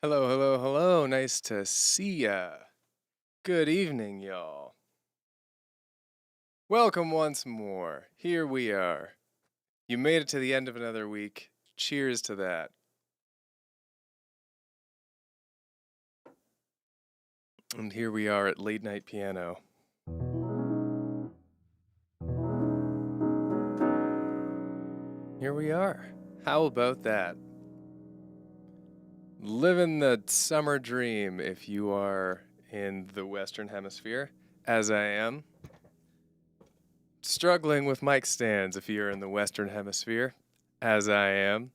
Hello, hello, hello. Nice to see ya. Good evening, y'all. Welcome once more. Here we are. You made it to the end of another week. Cheers to that. And here we are at Late Night Piano. Here we are. How about that? Living the summer dream if you are in the Western Hemisphere, as I am. Struggling with mic stands if you're in the Western Hemisphere, as I am.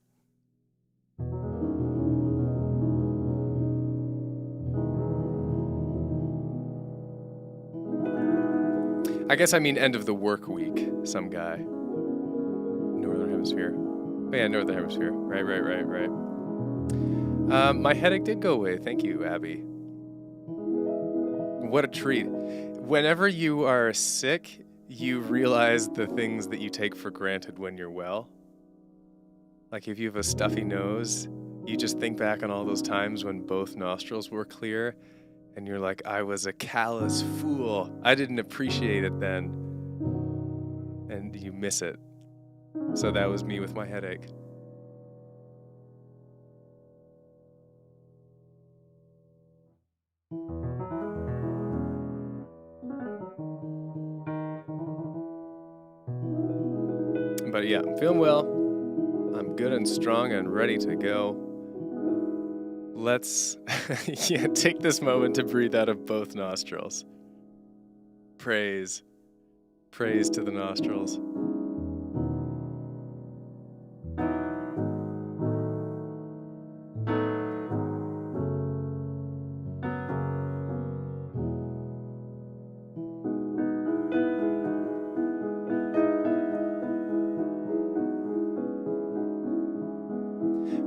I guess I mean end of the work week, some guy. Northern Hemisphere. Oh yeah, Northern Hemisphere. Right. My headache did go away. Thank you, Abby. What a treat. Whenever you are sick, you realize the things that you take for granted when you're well. Like if you have a stuffy nose, you just think back on all those times when both nostrils were clear and you're like, I was a callous fool. I didn't appreciate it then. And you miss it. So that was me with my headache. But yeah, I'm feeling well. I'm good and strong and ready to go. Let's take this moment to breathe out of both nostrils. Praise. Praise to the nostrils.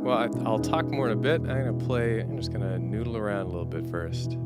Well, I'll talk more in a bit. I'm just gonna noodle around a little bit first.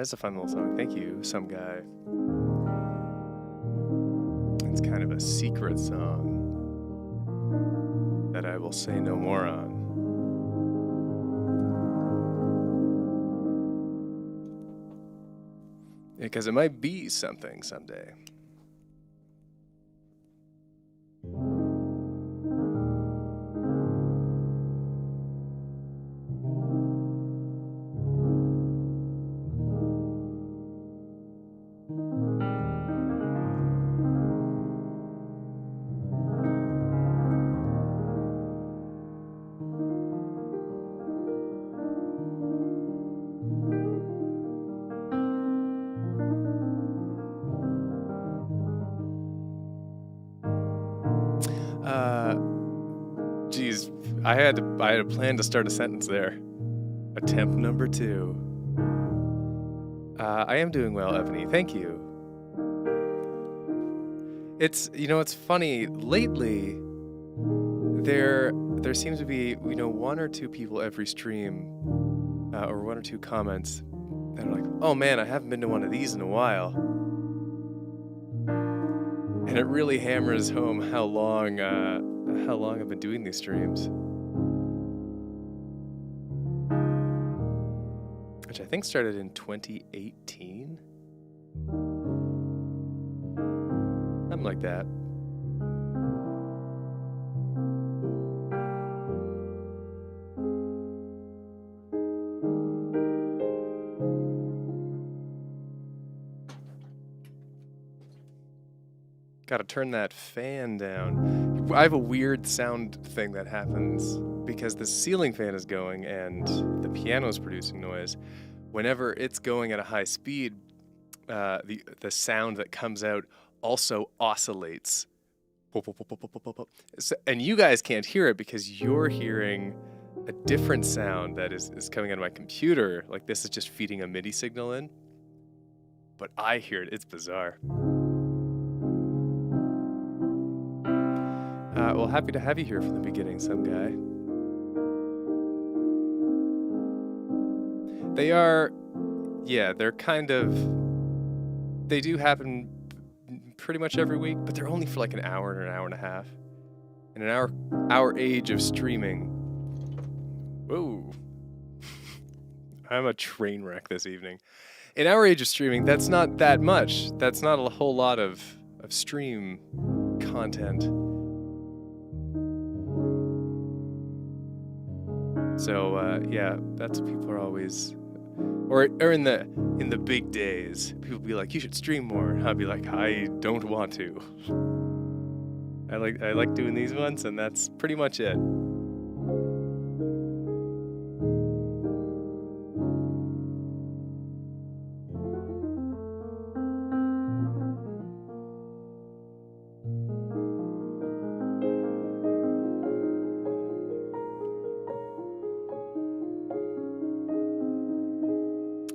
that's a fun little song. Thank you, some guy. It's kind of a secret song that I will say no more on. Because it might be something someday. Geez, I had a plan to start a sentence there. Attempt number 2. I am doing well, Ebony. Thank you. It's funny. Lately, there seems to be 1 or 2 people every stream, or 1 or 2 comments that are like, "Oh man, I haven't been to one of these in a while," and it really hammers home how long I've been doing these streams, which I think started in 2018, something like that. Gotta turn that fan down. I have a weird sound thing that happens because the ceiling fan is going and the piano is producing noise. Whenever it's going at a high speed, the sound that comes out also oscillates. And you guys can't hear it because you're hearing a different sound that is coming out of my computer. Like this is just feeding a MIDI signal in. But I hear it. It's bizarre. Well, happy to have you here from the beginning, some guy. They are, yeah, they're kind of, they do happen pretty much every week, but they're only for like an hour or an hour and a half. In our age of streaming, whoa, I'm a train wreck this evening. In our age of streaming, that's not that much. That's not a whole lot of stream content. So yeah, that's what people are always, or in the big days, people be like, "You should stream more." And I'd be like, "I don't want to." I like doing these ones, and that's pretty much it.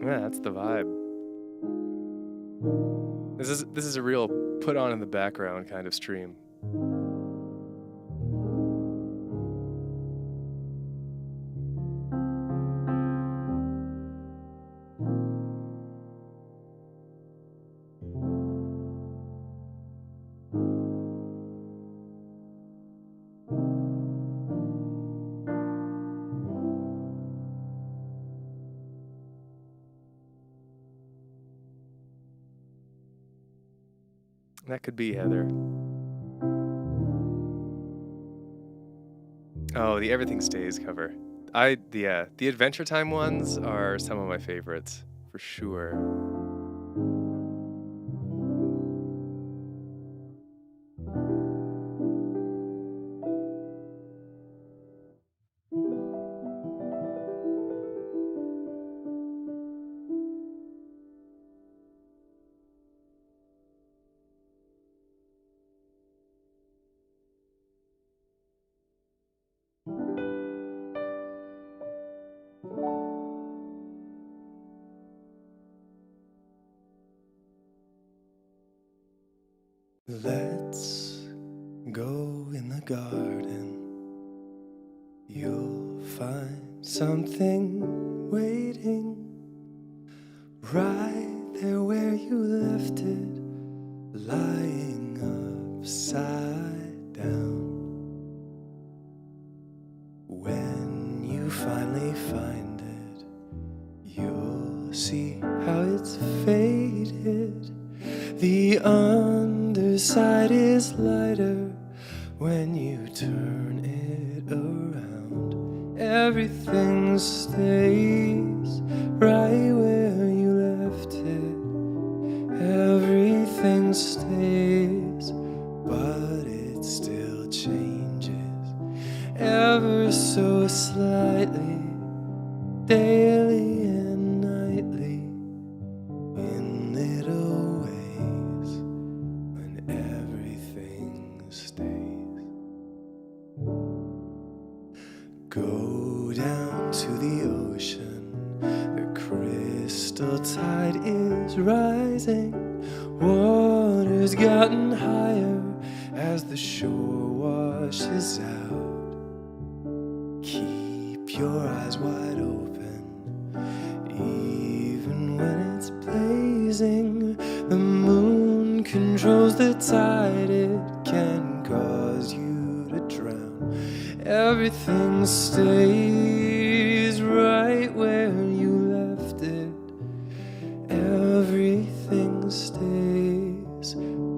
Yeah, that's the vibe. This is a real put on in the background kind of stream. That could be Heather. Oh, the Everything Stays cover. The Adventure Time ones are some of my favorites, for sure. Let's go in the garden. You'll find something waiting right lying upside down. When you finally find it, you'll see how it's faded. The underside is lighter when you turn it around. Everything stays right where you left it. Everything stays, but it still changes ever so slightly, daily and nightly, in little ways, when everything stays. Go down to the ocean, the crystal tide is rising. Water's gotten higher as the shore washes out. Keep your eyes wide open, even when it's blazing. The moon controls the tide, it can cause you to drown. Everything stays right where you left it. Everything stays,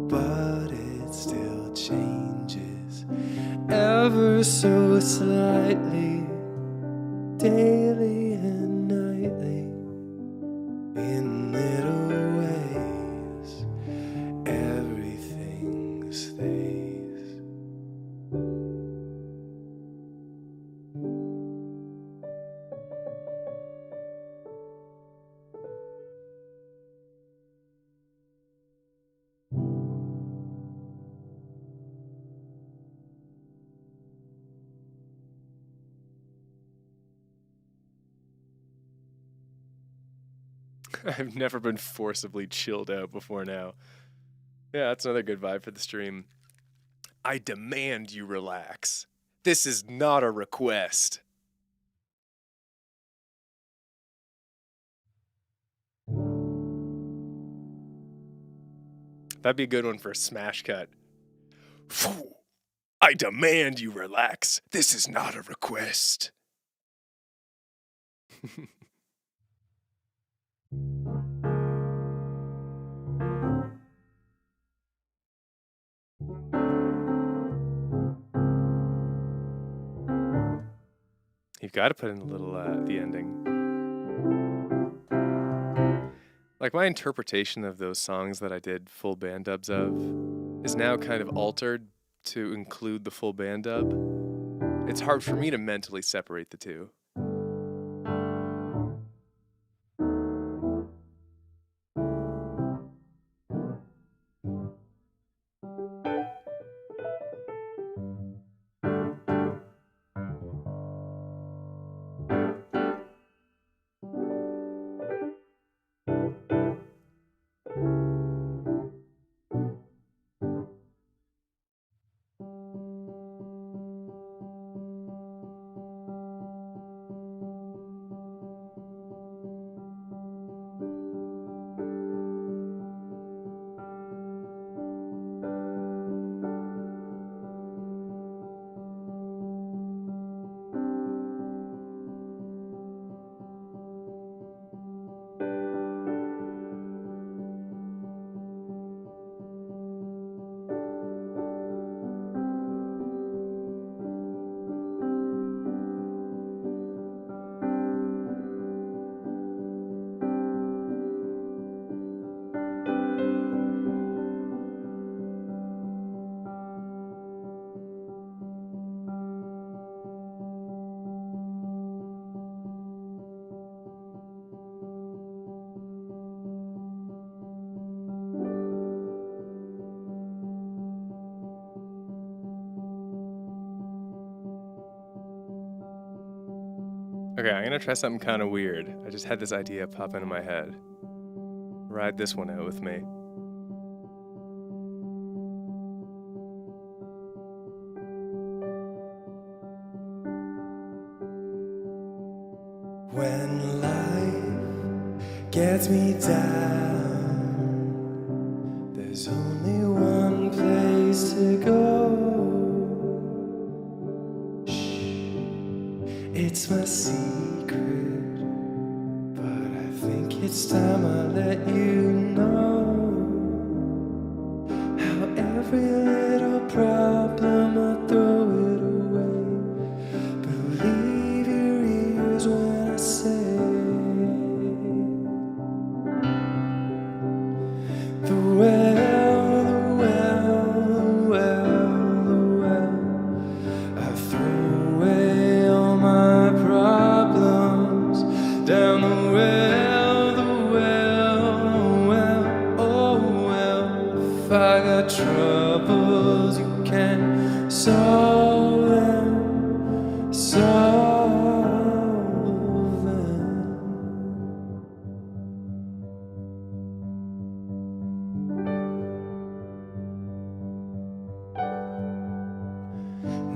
but it still changes ever so slightly, daily and nightly, in little ways. Everything stays. I've never been forcibly chilled out before now. Yeah, that's another good vibe for the stream. I demand you relax. This is not a request. That'd be a good one for a smash cut. Phew. I demand you relax. This is not a request. You've got to put in a little the ending. Like, my interpretation of those songs that I did full band dubs of is now kind of altered to include the full band dub. It's hard for me to mentally separate the two. Okay, I'm gonna try something kind of weird. I just had this idea pop into my head. Ride this one out with me. When life gets me down, there's only one it's my secret, but I think it's time I let you know how every little problem I throw it away. Believe your ears when I say the well, the well, the well. I throw away all my problems down the well, the well, oh well. If I got troubles, you can solve them, solve them.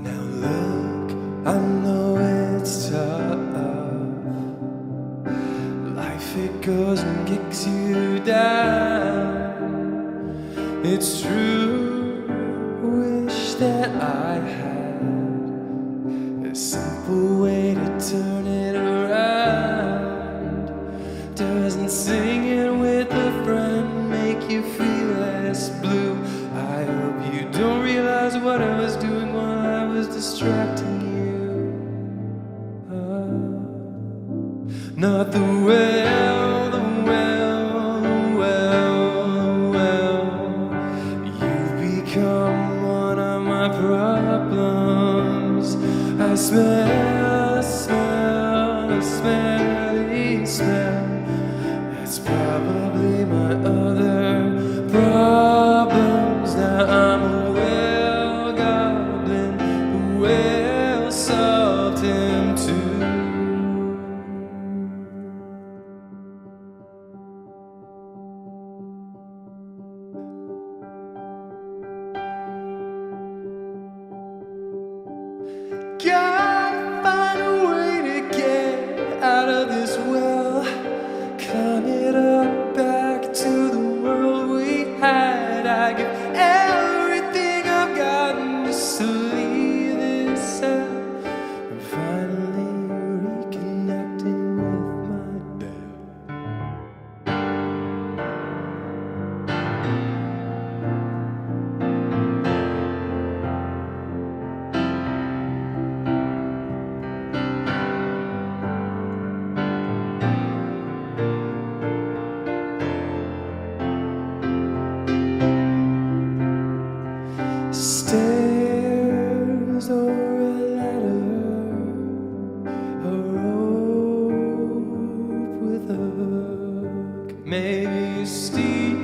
Now look, I know it's tough. Life, it goes and kicks you down. It's true, wish that I had a simple way to turn it around. Doesn't singing with a friend make you feel less blue? I hope you don't realize what I was doing while I was distracting you. Not the well, the well, the well, the well. You've become one of my problems. I smell, smell, smelly smell. It's probably my other problems. Now I'm a well goblin who well solved him too. Gotta find a way to get out of this well. Climb it up back to the world we had. I give everything I've gotten just to leave this cell. I'm finally reconnecting with my bell. Stairs or a ladder, a rope with a hook, maybe a steep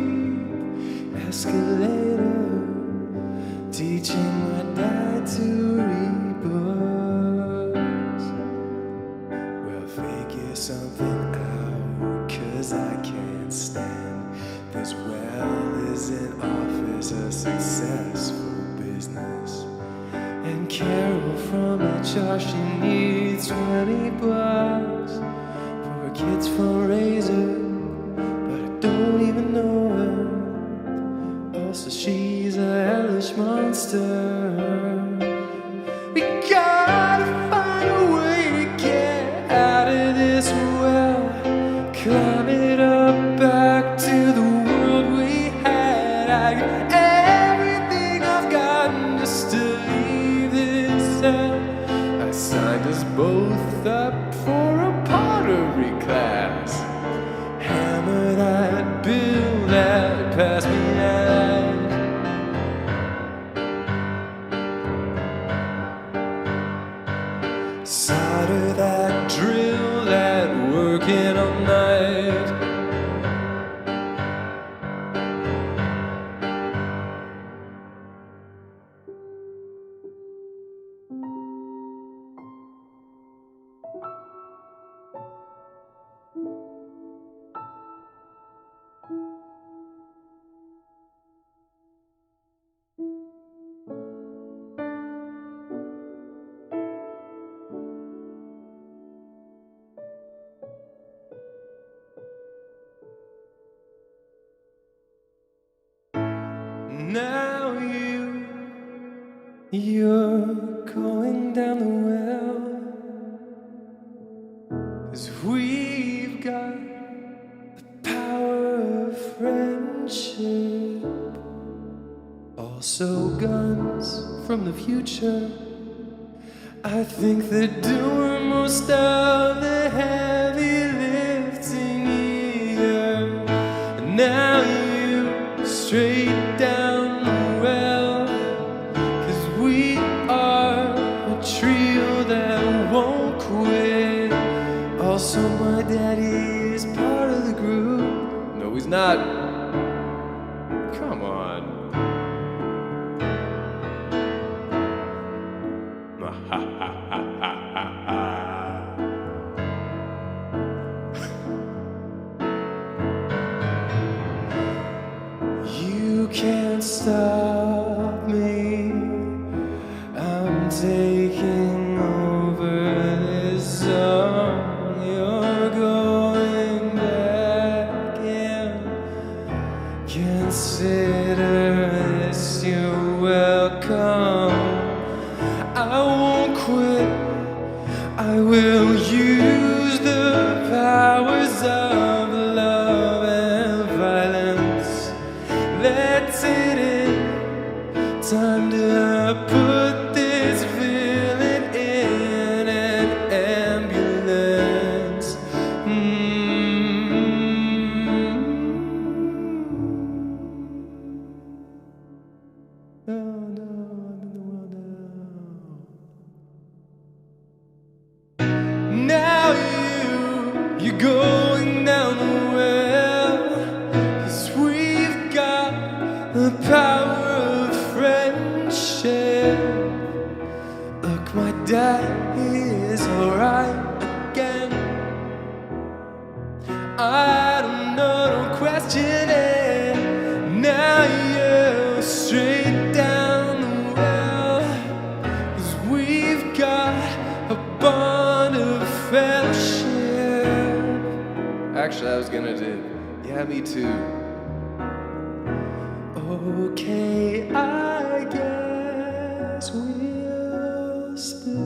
escalator, teaching my dad to read books. Well, figure something out, 'cause I can't stand this well isn't office a successful business. And Carol from HR, she needs $20 for her kid's fundraiser, but I don't even know her. Also, she's a hellish monster. We gotta find a way to get out of this well. Climb it up back to the world we had. I give everything I've gotten just to leave this cell. I signed us both up for a pottery class. Hammer that bill that passed me out. Solder that drill that working all night. Now you're going down the well. also guns from the future. I think they're doing most of the heavy lifting here. And now you straight down the well, 'cause we are a trio that won't quit. Also my daddy is part of the group. No, he's not. Come on. You can't stop me. I'm taking over this song. You're going back and consider this your welcome. I won't quit. I will use the powers of love and violence. That's it in. Time to put this villain in an ambulance. Oh no, I'm in the world now. Now you're going down the well, 'cause we've got the power of friendship. Look, my dad is alright again. I don't know, don't question it. Now you're straight down the well, 'cause we've got a bond of fellowship. Actually, I was gonna do, yeah, me too. Okay, I guess we'll split.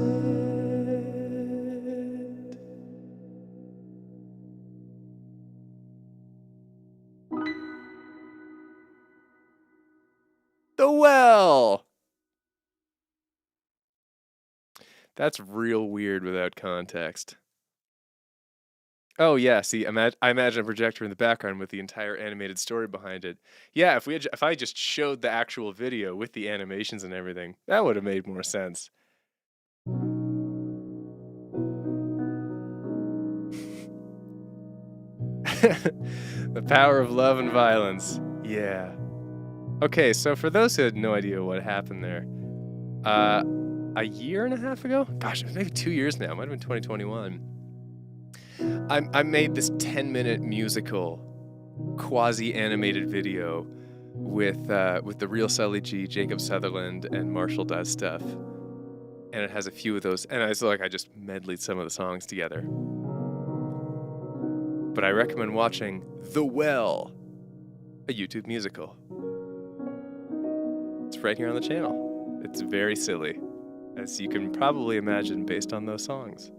The Well! That's real weird without context. Oh yeah, see, I imagine a projector in the background with the entire animated story behind it. Yeah, if I just showed the actual video with the animations and everything, that would have made more sense. The power of love and violence. Yeah. Okay, so for those who had no idea what happened there, a year and a half ago, gosh, it was maybe 2 years now, it might have been 2021. I made this 10-minute musical, quasi-animated video with the real Sully G, Jacob Sutherland, and Marshall Does Stuff, and it has a few of those. And I just medleyed some of the songs together. But I recommend watching The Well, a YouTube musical. It's right here on the channel. It's very silly, as you can probably imagine based on those songs.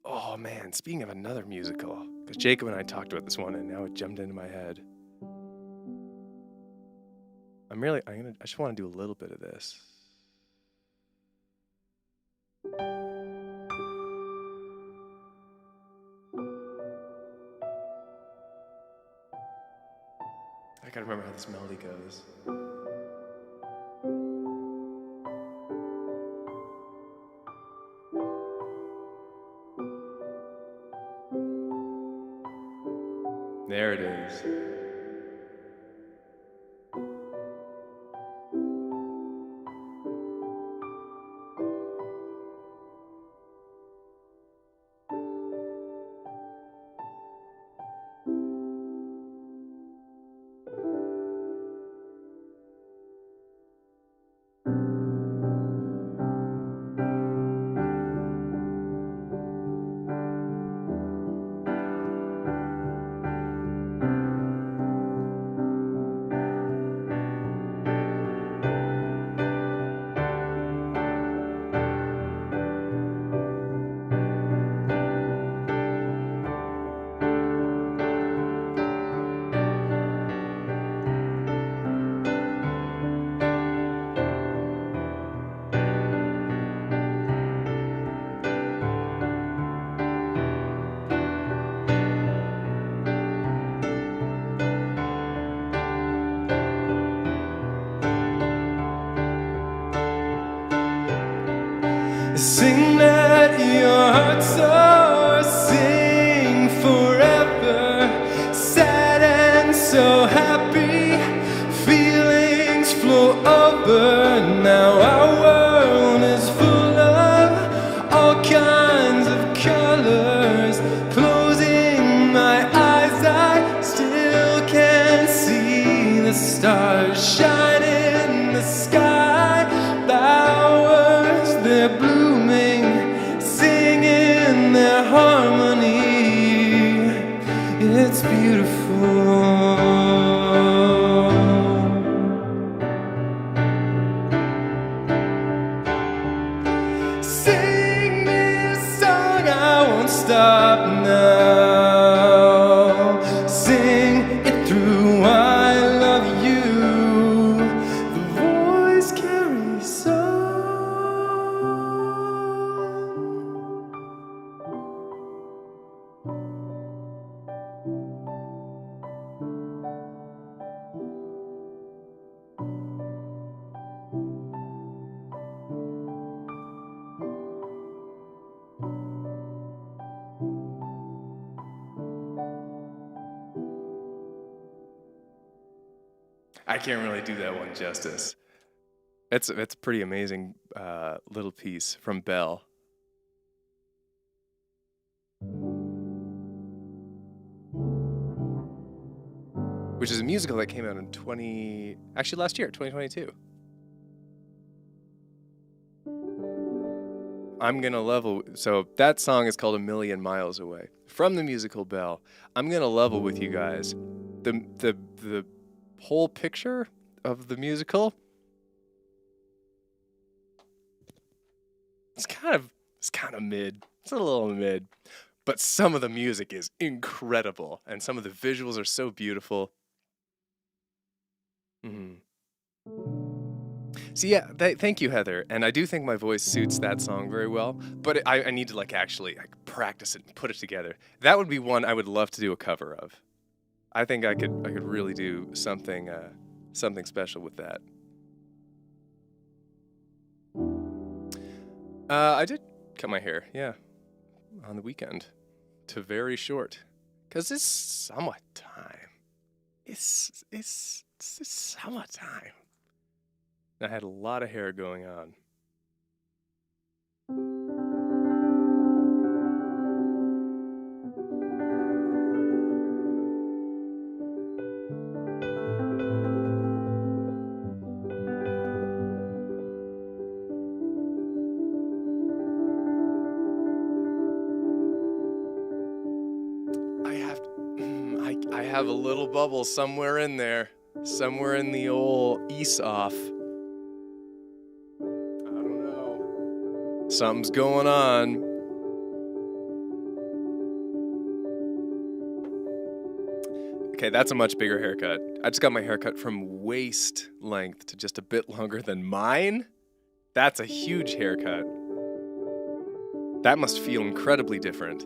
Oh man, speaking of another musical, because Jacob and I talked about this one and now it jumped into my head. I just want to do a little bit of this. I gotta remember how this melody goes. There it is. Sing that your heart's so sing forever, sad and so happy, feelings flow over. Now our world is full of all kinds of colors. Closing my eyes, I still can see the stars shine in the sky. Flowers, they're blooming, singing their harmony. It's beautiful. Sing me a song, I won't stop now. Sing it through, I love you. The voice carries song. I can't really do that one justice. It's a pretty amazing little piece from Belle. Which is a musical that came out in last year, 2022. I'm gonna level. So that song is called "A Million Miles Away" from the musical Belle. I'm gonna level with you guys. The whole picture of the musical. It's kind of mid. It's a little mid, but some of the music is incredible, and some of the visuals are so beautiful. So yeah, thank you, Heather. And I do think my voice suits that song very well, but I need to actually practice it and put it together. That would be one I would love to do a cover of. I think I could really do something special with that. I did cut my hair, yeah, on the weekend to very short, cause it's summertime. It's summertime. I had a lot of hair going on. I have a little bubble somewhere in there, somewhere in the old Aesop. I don't know. Something's going on. Okay, that's a much bigger haircut. I just got my haircut from waist length to just a bit longer than mine. That's a huge haircut. That must feel incredibly different.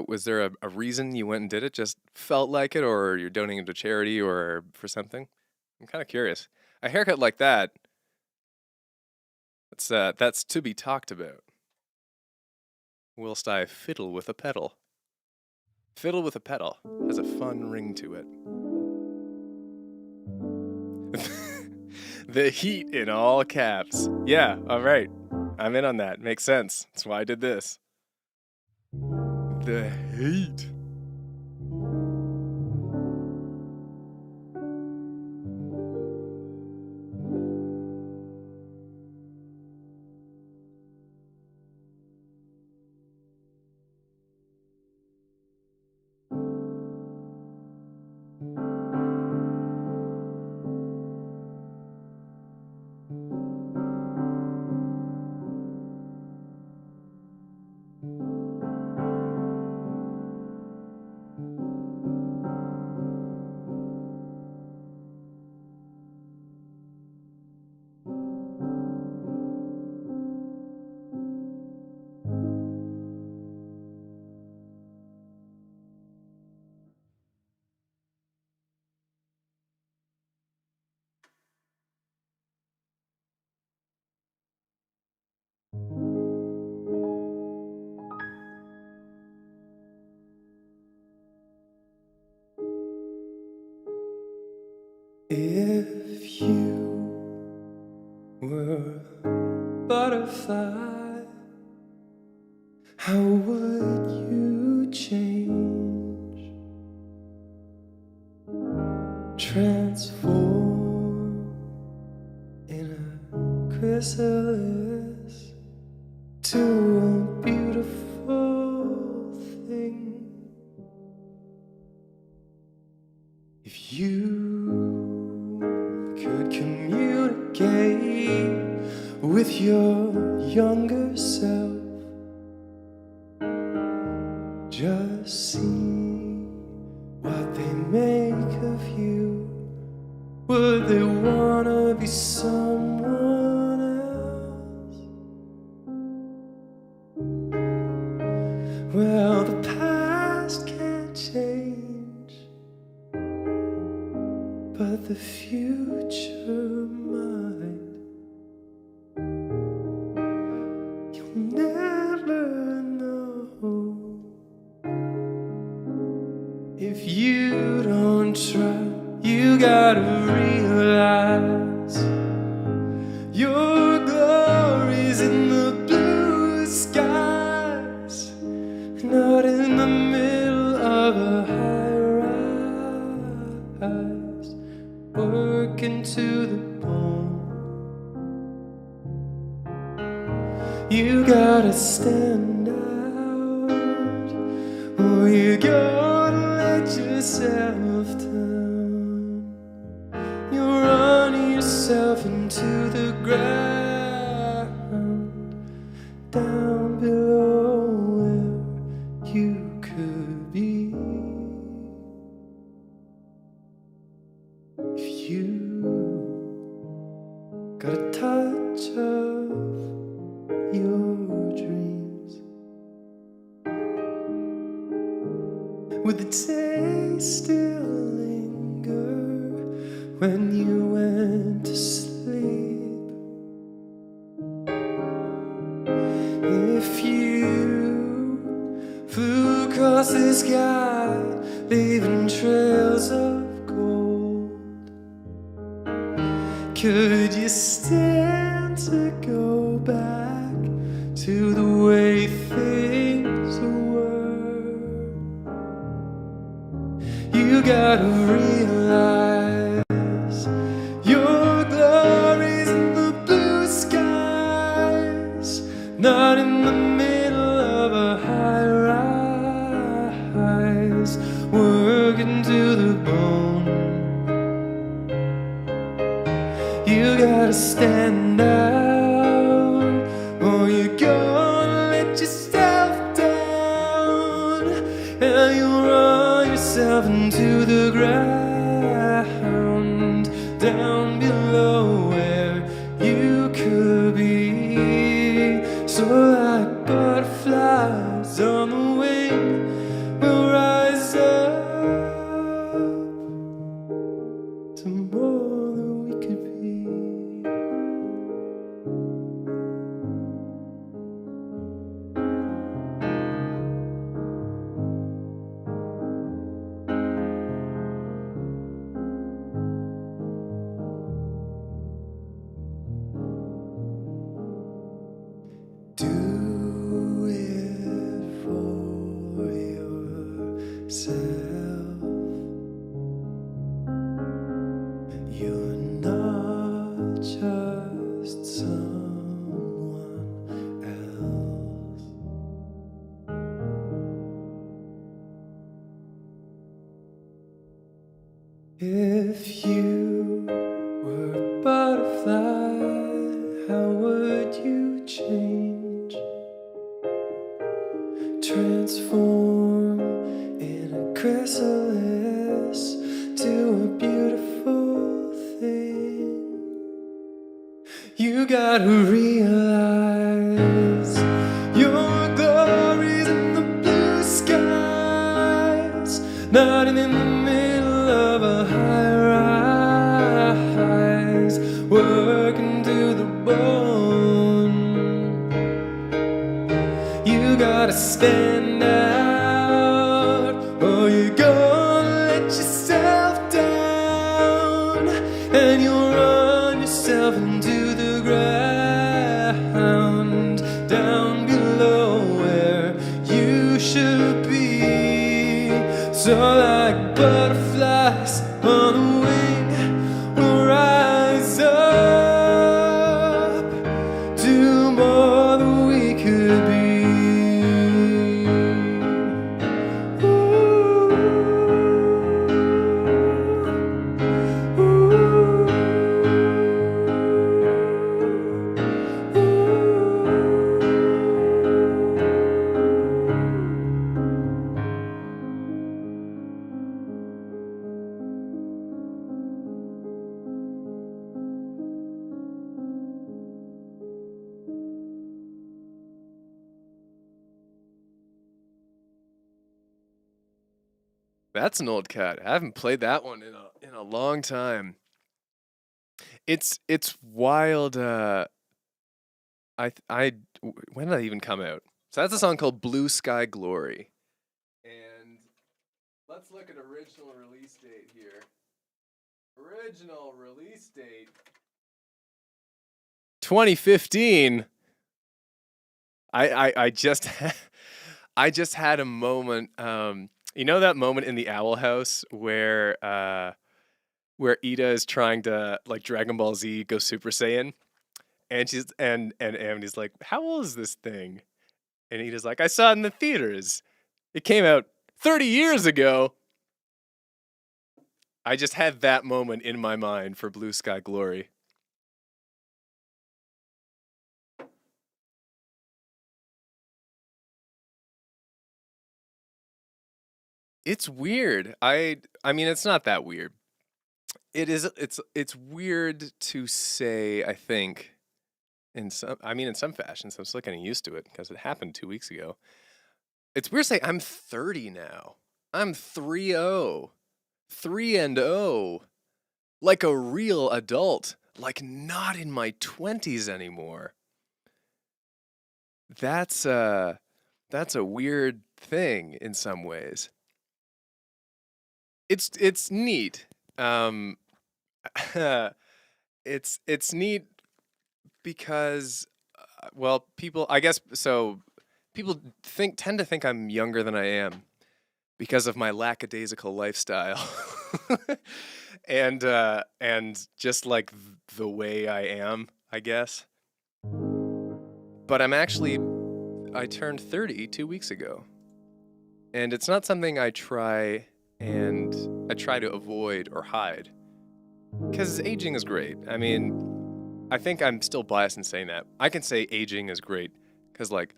Was there a reason you went and did it? Just felt like it, or you're donating it to charity, or for something? I'm kind of curious. A haircut like that, that's to be talked about. Whilst I fiddle with a pedal. Fiddle with a pedal has a fun ring to it. The heat in all caps. Yeah, all right. I'm in on that. Makes sense. That's why I did this. The heat. If you were a butterfly, how would you change? Transform in a chrysalis to a beautiful thing. If you could communicate with your younger self, just see what they make of you. Would they wanna be someone else? Well, the past can't change, but the future might. You'll never know if you don't try. You gotta realize your glory's in the blue skies, not in the middle of a high-rise, working to the bone. You gotta stand out, or you're gonna let yourself down. You run yourself into the ground, down below where you could be. If you got a touch of your dreams, would the taste still linger when you went to sleep? If you flew across the sky, leaving trails of gold, could you stand to go back to the way things were? You gotta realize your glory's in the blue skies, not in the middle of a high-rise, working to the bone. You gotta stand out, or you're gonna let yourself down, and you'll run yourself into the ground, down below where you could be. So like butterflies on the wing, we'll rise up to more than we could be. Do it for yourself. You're not just someone else. If you were a butterfly, how would you change? Transform in a chrysalis to a beautiful thing. You gotta realize your glory's in the blue skies, not in the middle of a high-rise, working to the bone. You gotta stand out, or you're gonna let yourself down, So like butterflies on the wing, we'll rise up to more than we could be. That's an old cut. I haven't played that one in a long time. It's wild. When did that even come out? So that's a song called Blue Sky Glory. And let's look at original release date here. Original release date 2015. I just I just had a moment. You know that moment in the Owl House where Ida is trying to like Dragon Ball Z go Super Saiyan, and she's and Amity's like, "How old is this thing?" And Ida's like, "I saw it in the theaters. It came out 30 years ago." I just had that moment in my mind for Blue Sky Glory. It's weird. I mean, it's not that weird. It's weird to say, I think, in some fashion, so I'm still getting used to it because it happened 2 weeks ago. It's weird to say I'm 30 now. I'm 3-0. 3-0. Like a real adult. Like not in my 20s anymore. That's a weird thing in some ways. It's neat. It's neat because well, people people tend to think I'm younger than I am because of my lackadaisical lifestyle. And just like the way I am, I guess. But I turned 30 2 weeks ago. And it's not something I try to avoid or hide. Because aging is great. I mean, I think I'm still biased in saying that. I can say aging is great because, like,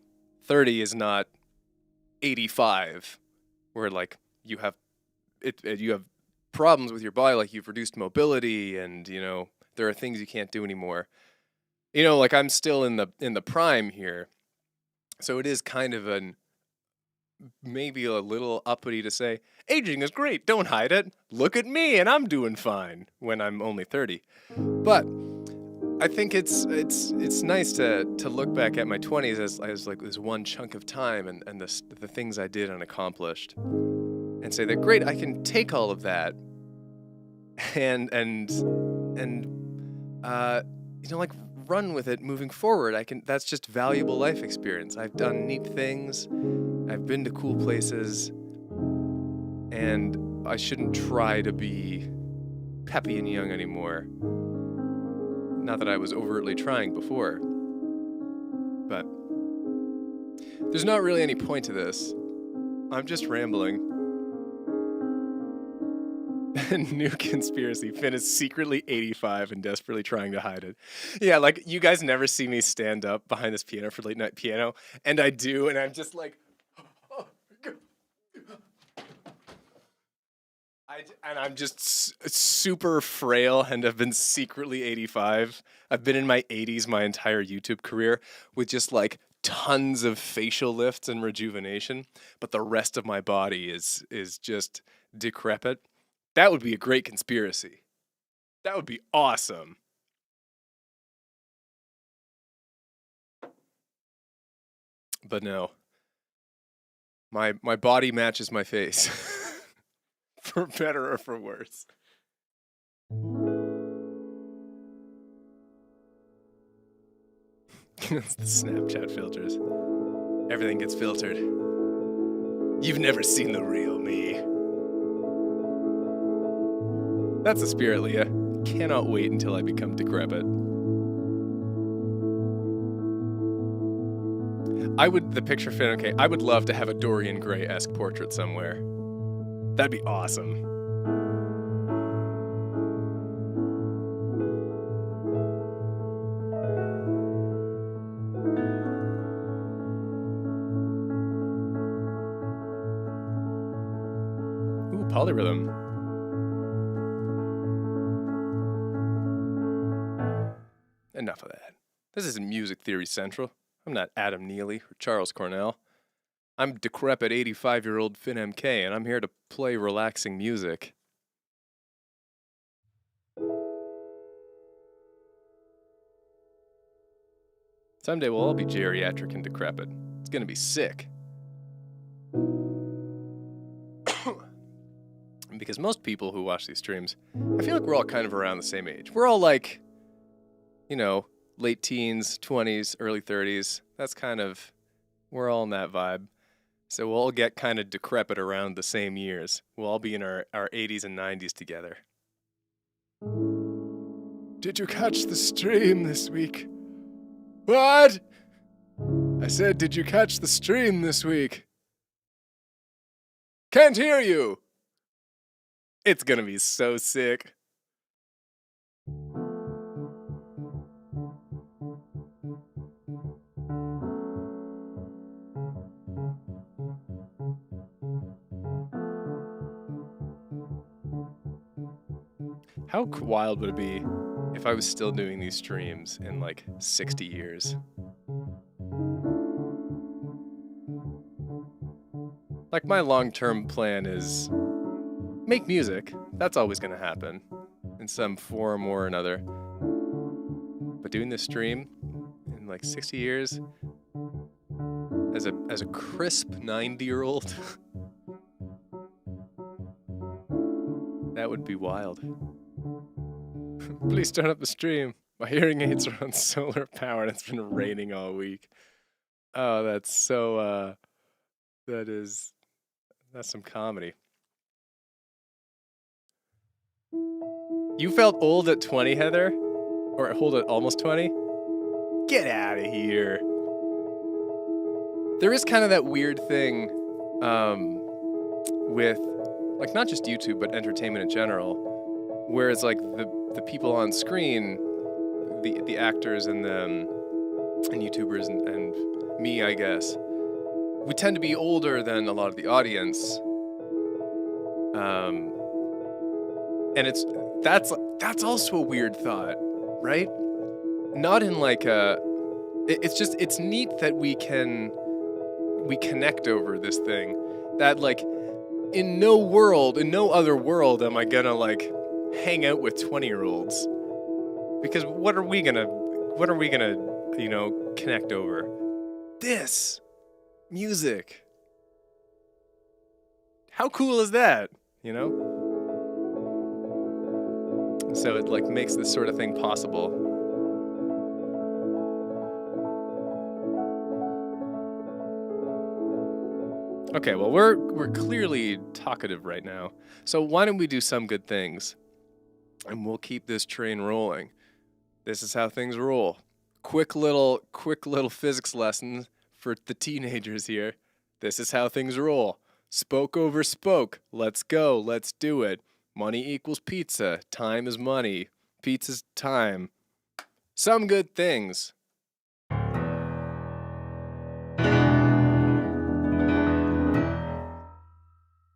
30 is not 85, where, like, you have problems with your body, like you've reduced mobility and, you know, there are things you can't do anymore. You know, like, I'm still in the prime here. So it is kind of maybe a little uppity to say, aging is great, don't hide it. Look at me and I'm doing fine when I'm only 30. But I think it's nice to look back at my 20s as like this one chunk of time and the things I did and accomplished and say that great, I can take all of that and you know, like run with it moving forward. That's just valuable life experience. I've done neat things. I've been to cool places, and I shouldn't try to be peppy and young anymore. Not that I was overtly trying before, but there's not really any point to this. I'm just rambling. New conspiracy. Finn is secretly 85 and desperately trying to hide it. Yeah, like, you guys never see me stand up behind this piano for late night piano, and I do, and I'm just like, I'm just super frail and have been secretly 85. I've been in my 80s my entire YouTube career with just like tons of facial lifts and rejuvenation, but the rest of my body is just decrepit. That would be a great conspiracy. That would be awesome. But no. My body matches my face. For better or for worse. It's the Snapchat filters. Everything gets filtered. You've never seen the real me. That's the spirit, Leah. Cannot wait until I become decrepit. The picture fit, okay, I would love to have a Dorian Gray-esque portrait somewhere. That'd be awesome. Ooh, polyrhythm. Enough of that. This isn't Music Theory Central. I'm not Adam Neely or Charles Cornell. I'm decrepit 85-year-old Finn MK, and I'm here to play relaxing music. Someday we'll all be geriatric and decrepit. It's gonna be sick. Because most people who watch these streams, I feel like we're all kind of around the same age. We're all like, late teens, 20s, early 30s. That's kind of, we're all in that vibe. So we'll all get kind of decrepit around the same years. We'll all be in our 80s and 90s together. Did you catch the stream this week? What? I said, did you catch the stream this week? Can't hear you. It's gonna be so sick. How wild would it be if I was still doing these streams in like 60 years? Like, my long-term plan is make music. That's always gonna happen in some form or another. But doing this stream in like 60 years as a crisp 90-year-old, that would be wild. Please turn up the stream. My hearing aids are on solar power and it's been raining all week. Oh, that's so, that's some comedy. You felt old at 20, Heather? Or old at almost 20? Get out of here. There is kind of that weird thing with, like, not just YouTube, but entertainment in general, where it's like the people on screen, the actors and YouTubers and me, I guess, we tend to be older than a lot of the audience. And that's also a weird thought, right? Not in like it's neat that we connect over this thing. That, like, in no other world am I gonna like hang out with 20-year-olds. Because what are we gonna connect over? This music. How cool is that? So it like makes this sort of thing possible. Okay, well, we're clearly talkative right now. So why don't we do some good things? And we'll keep this train rolling. This is how things roll. Quick little physics lesson for the teenagers here. This is how things roll. Spoke over spoke. Let's go. Let's do it. Money equals pizza. Time is money. Pizza's time. Some good things.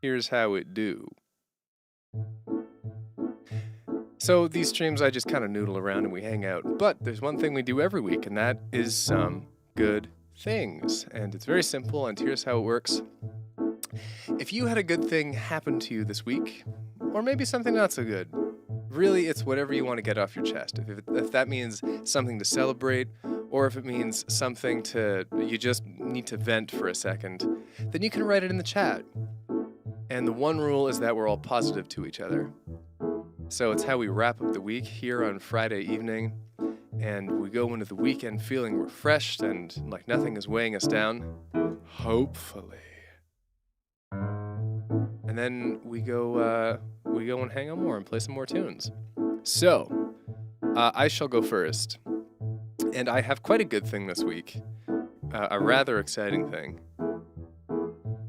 Here's how it do. So these streams, I just kind of noodle around and we hang out. But there's one thing we do every week, and that is some good things. And it's very simple, and here's how it works. If you had a good thing happen to you this week, or maybe something not so good, really it's whatever you want to get off your chest. If that means something to celebrate, or if it means something you just need to vent for a second, then you can write it in the chat. And the one rule is that we're all positive to each other. So it's how we wrap up the week here on Friday evening, and we go into the weekend feeling refreshed and like nothing is weighing us down. Hopefully. And then we go we go and hang out more and play some more tunes. So, I shall go first. And I have quite a good thing this week. A rather exciting thing.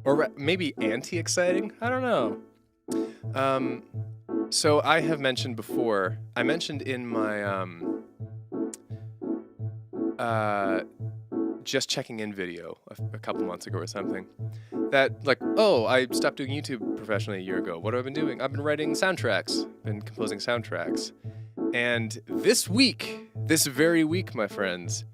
Or maybe anti-exciting? I don't know. So I have mentioned before, I mentioned in my just checking in video a couple months ago or something, that like, oh, I stopped doing YouTube professionally a year ago. What have I been doing? I've been writing soundtracks, been composing soundtracks. And this very week, my friends,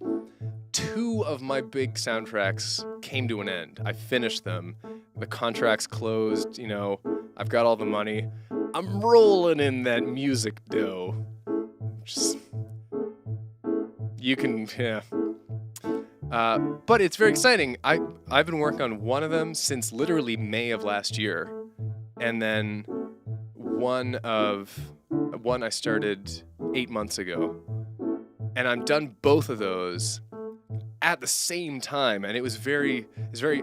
2 of my big soundtracks came to an end. I finished them. The contracts closed, I've got all the money. I'm rolling in that music dough. But it's very exciting. I've been working on one of them since literally May of last year. And then one I started 8 months ago. And I'm done both of those at the same time, and it was very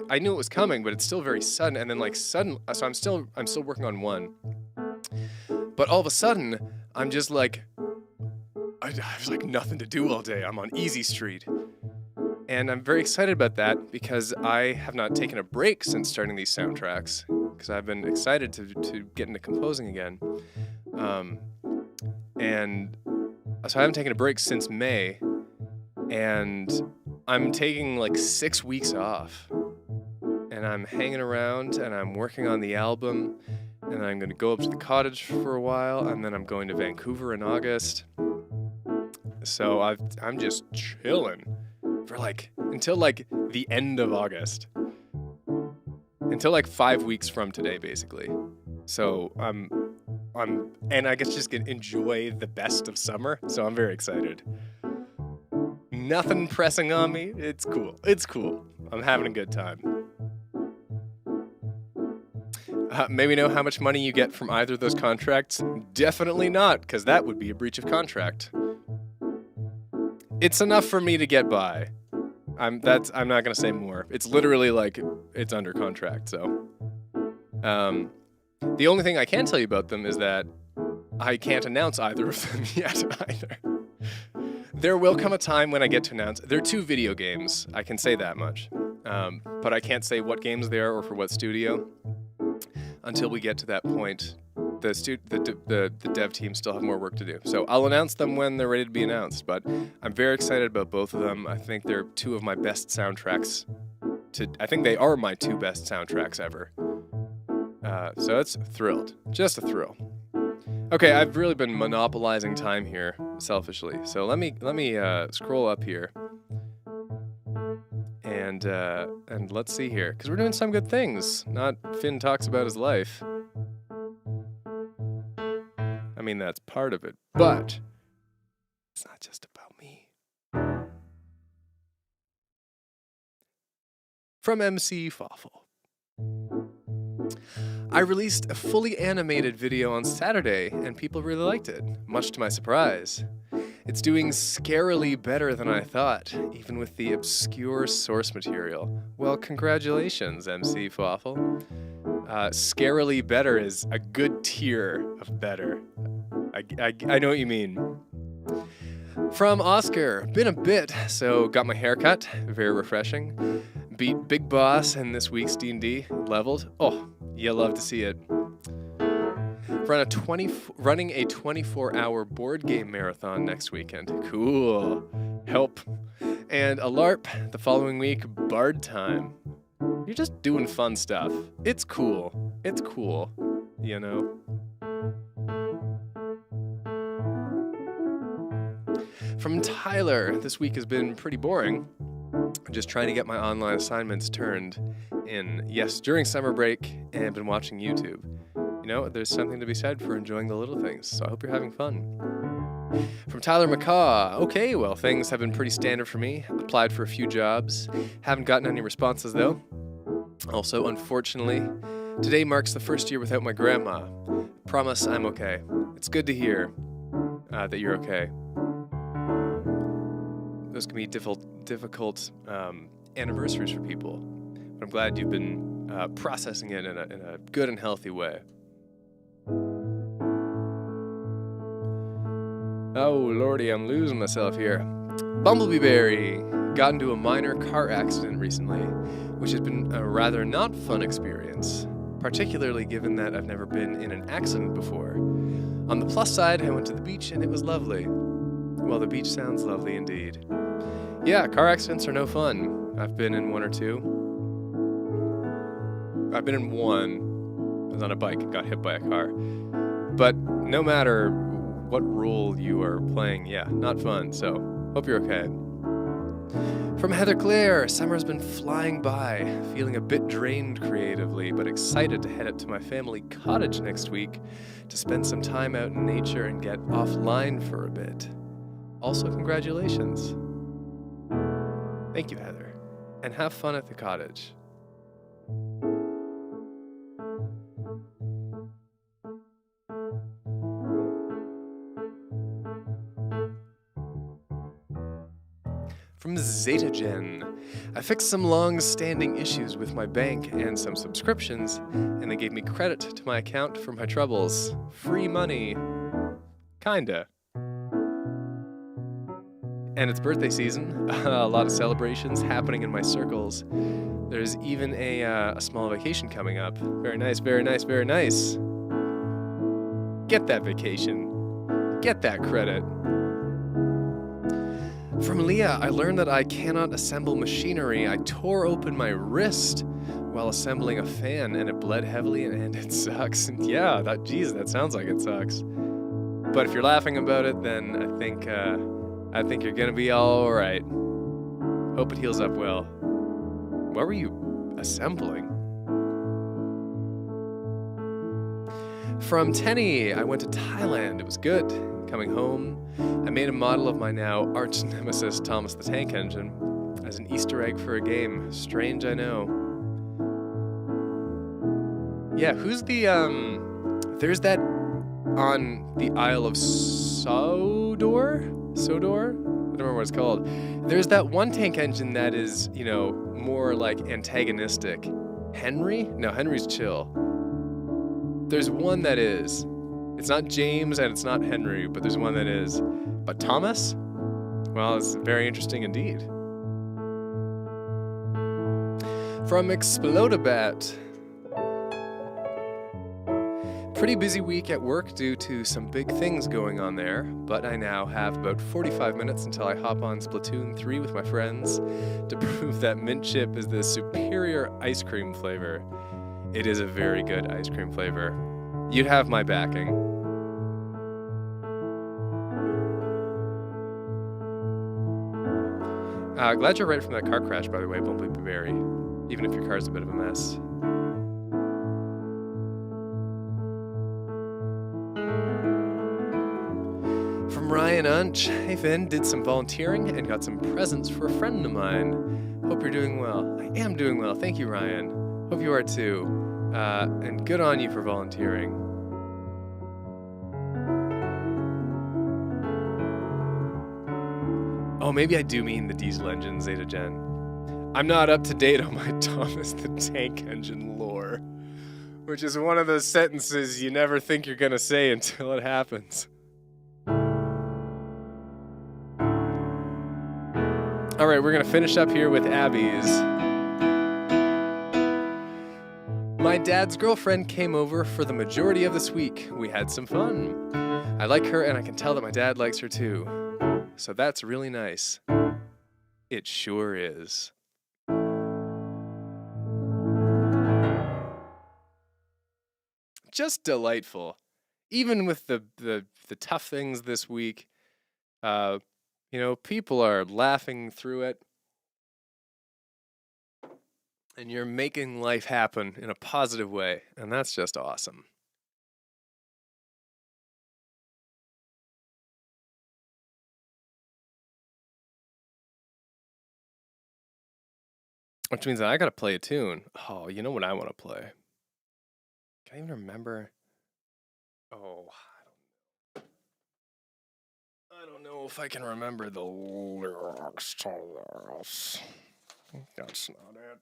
I knew it was coming, but it's still very sudden. And then so I'm still working on one, but all of a sudden I'm just like, I have like nothing to do all day. I'm on easy street, and I'm very excited about that because I have not taken a break since starting these soundtracks, because I've been excited to get into composing again, and so I haven't taken a break since May, and I'm taking like 6 weeks off, and I'm hanging around, and I'm working on the album, and I'm going to go up to the cottage for a while, and then I'm going to Vancouver in August. So I'm just chilling for until the end of August, until 5 weeks from today, basically. So and I guess just gonna enjoy the best of summer. So I'm very excited. Nothing pressing on me. It's cool. I'm having a good time. Maybe know how much money you get from either of those contracts? Definitely not, because that would be a breach of contract. It's enough for me to get by. I'm not gonna say more. It's literally it's under contract. So, the only thing I can tell you about them is that I can't announce either of them yet either. There will come a time when I get to announce. They're 2 video games. I can say that much. But I can't say what games they are or for what studio until we get to that point. The dev team still have more work to do. So I'll announce them when they're ready to be announced. But I'm very excited about both of them. I think they're 2 of my best soundtracks. I think they are my 2 best soundtracks ever. So it's thrilled. Just a thrill. Okay, I've really been monopolizing time here, selfishly. So let me scroll up here, and let's see here, because we're doing some good things. Not Finn talks about his life. I mean, that's part of it, but it's not just about me. From MC Fawful. I released a fully animated video on Saturday, and people really liked it, much to my surprise. It's doing scarily better than I thought, even with the obscure source material. Well, congratulations, MC Fawful. Scarily better is a good tier of better. I know what you mean. From Oscar, been a bit, so got my hair cut, very refreshing. Beat Big Boss in this week's D&D, leveled. Oh, you love to see it. Running a 24-hour board game marathon next weekend. Cool. Help. And a LARP the following week, Bard Time. You're just doing fun stuff. It's cool. It's cool, From Tyler, this week has been pretty boring. Just trying to get my online assignments turned in. Yes, during summer break, and been watching YouTube. There's something to be said for enjoying the little things, so I hope you're having fun. From Tyler McCaw, okay, well, things have been pretty standard for me. Applied for a few jobs. Haven't gotten any responses, though. Also, unfortunately, today marks the first year without my grandma. Promise I'm okay. It's good to hear that you're okay. Those can be difficult anniversaries for people, but I'm glad you've been processing it in a good and healthy way. Oh, lordy, I'm losing myself here. Bumblebee Berry got into a minor car accident recently, which has been a rather not fun experience, particularly given that I've never been in an accident before. On the plus side, I went to the beach and it was lovely. Well, the beach sounds lovely indeed. Yeah, car accidents are no fun. I've been in one or two. I've been in one. I was on a bike and got hit by a car. But no matter what role you are playing, yeah, not fun, so hope you're okay. From Heather Claire, summer's been flying by, feeling a bit drained creatively, but excited to head up to my family cottage next week to spend some time out in nature and get offline for a bit. Also, congratulations. Thank you, Heather, and have fun at the cottage. From ZetaGen, I fixed some long-standing issues with my bank and some subscriptions, and they gave me credit to my account for my troubles. Free money. Kinda. And it's birthday season. A lot of celebrations happening in my circles. There's even a small vacation coming up. Very nice, very nice, very nice. Get that vacation. Get that credit. From Leah, I learned that I cannot assemble machinery. I tore open my wrist while assembling a fan, and it bled heavily, and it sucks. And yeah, that sounds like it sucks. But if you're laughing about it, then I think you're gonna be all right. Hope it heals up well. What were you assembling? From Tenny, I went to Thailand. It was good. Coming home, I made a model of my now arch nemesis Thomas the Tank Engine as an Easter egg for a game. Strange, I know. Yeah, who's the there's that on the Isle of Sodor? Sodor? I don't remember what it's called. There's that one tank engine that is, more like antagonistic. Henry? No, Henry's chill. There's one that is. It's not James and it's not Henry, but there's one that is. But Thomas? Well, it's very interesting indeed. From Explodabat. Pretty busy week at work due to some big things going on there, but I now have about 45 minutes until I hop on Splatoon 3 with my friends to prove that mint chip is the superior ice cream flavor. It is a very good ice cream flavor. You'd have my backing. Glad you're right from that car crash, by the way, Bumblebee Berry, even if your car's a bit of a mess. From Ryan Unch, hey Finn, did some volunteering and got some presents for a friend of mine. Hope you're doing well. I am doing well, thank you, Ryan. Hope you are too. And good on you for volunteering. Oh, maybe I do mean the diesel engine, ZetaGen. I'm not up to date on my Thomas the Tank Engine lore, which is one of those sentences you never think you're gonna say until it happens. All right, we're gonna finish up here with Abby's. My dad's girlfriend came over for the majority of this week. We had some fun. I like her, and I can tell that my dad likes her too. So that's really nice. It sure is. Just delightful. Even with the tough things this week, people are laughing through it. And you're making life happen in a positive way, and that's just awesome. Which means that I gotta play a tune. Oh, you know what I want to play? Can I even remember? Oh, I don't know if I can remember the lyrics to this. That's not it.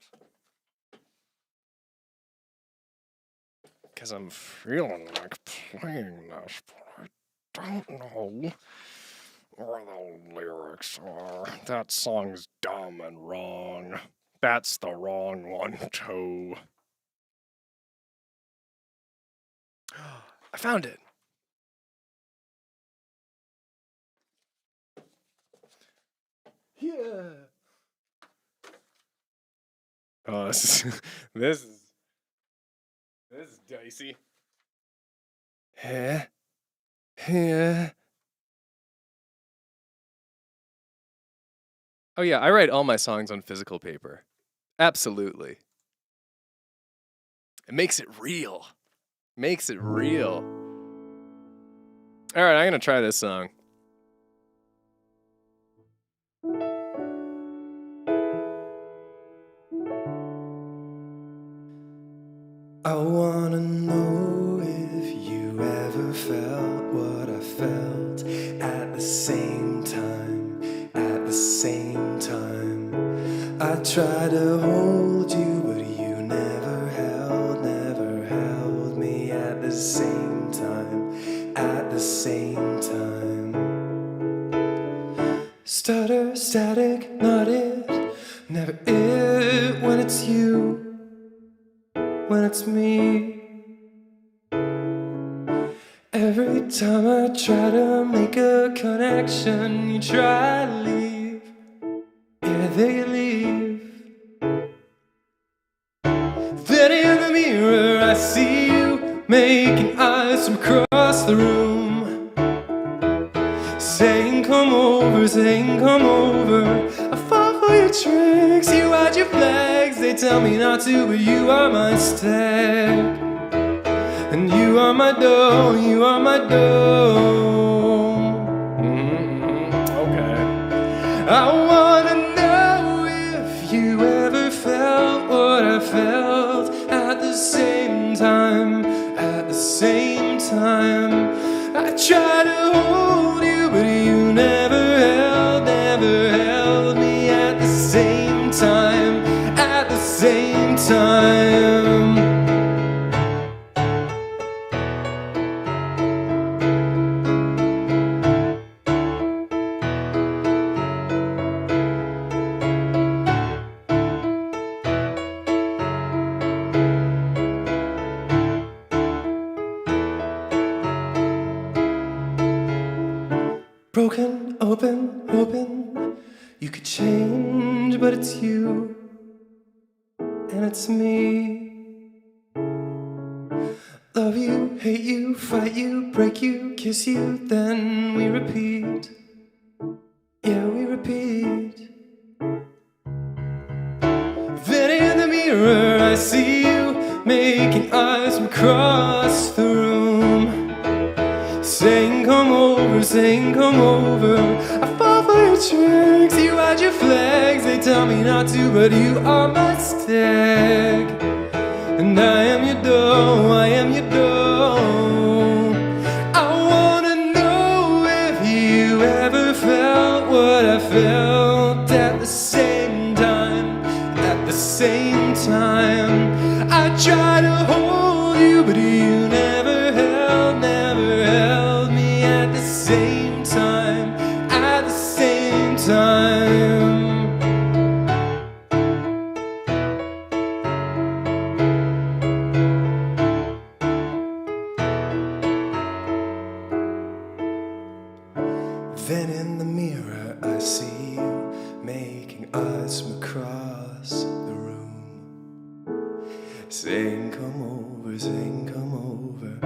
Because I'm feeling like playing this, but I don't know The lyrics are, that song's dumb and wrong. That's the wrong one, too. I found it. Yeah. Oh, this is dicey. Yeah. Yeah. Oh yeah, I write all my songs on physical paper. Absolutely. It makes it real. Makes it real. All right, I'm gonna try this song. I wanna know if you ever felt what I felt at the same time, at the same time. I tried to hold you, but you never held me at the same time, at the same time. Stutter, static, not it, never it when it's you. When it's me, every time I try to make a connection, you try to leave, yeah, they leave. Then in the mirror I see you making eyes from across the room, saying come over, saying come over. I fall for your tricks, you hide your flags. They tell me not to, but you are my stag. And you are my dough, you are my dough. Okay. I wanna know if you ever felt what I felt at the same time, at the same time. I try to hold you, but you never held me at the same time, at the same time. Broken, open, hoping you could change, but it's you and it's me. Love you, hate you, fight you, break you, kiss you, then we repeat. Yeah, we repeat. Then in the mirror I see you making eyes from across the room, saying come over, saying come over. I fall for your tricks, you hide your flags. They tell me not to, but you are my stag. And I am your dough, I am your dough. I wanna know if you ever felt what I felt at the same time, at the same time. I try to hold you, but you never held me at the same time, at the same time. Then in the mirror I see you making eyes from across the room, saying come over, saying come over.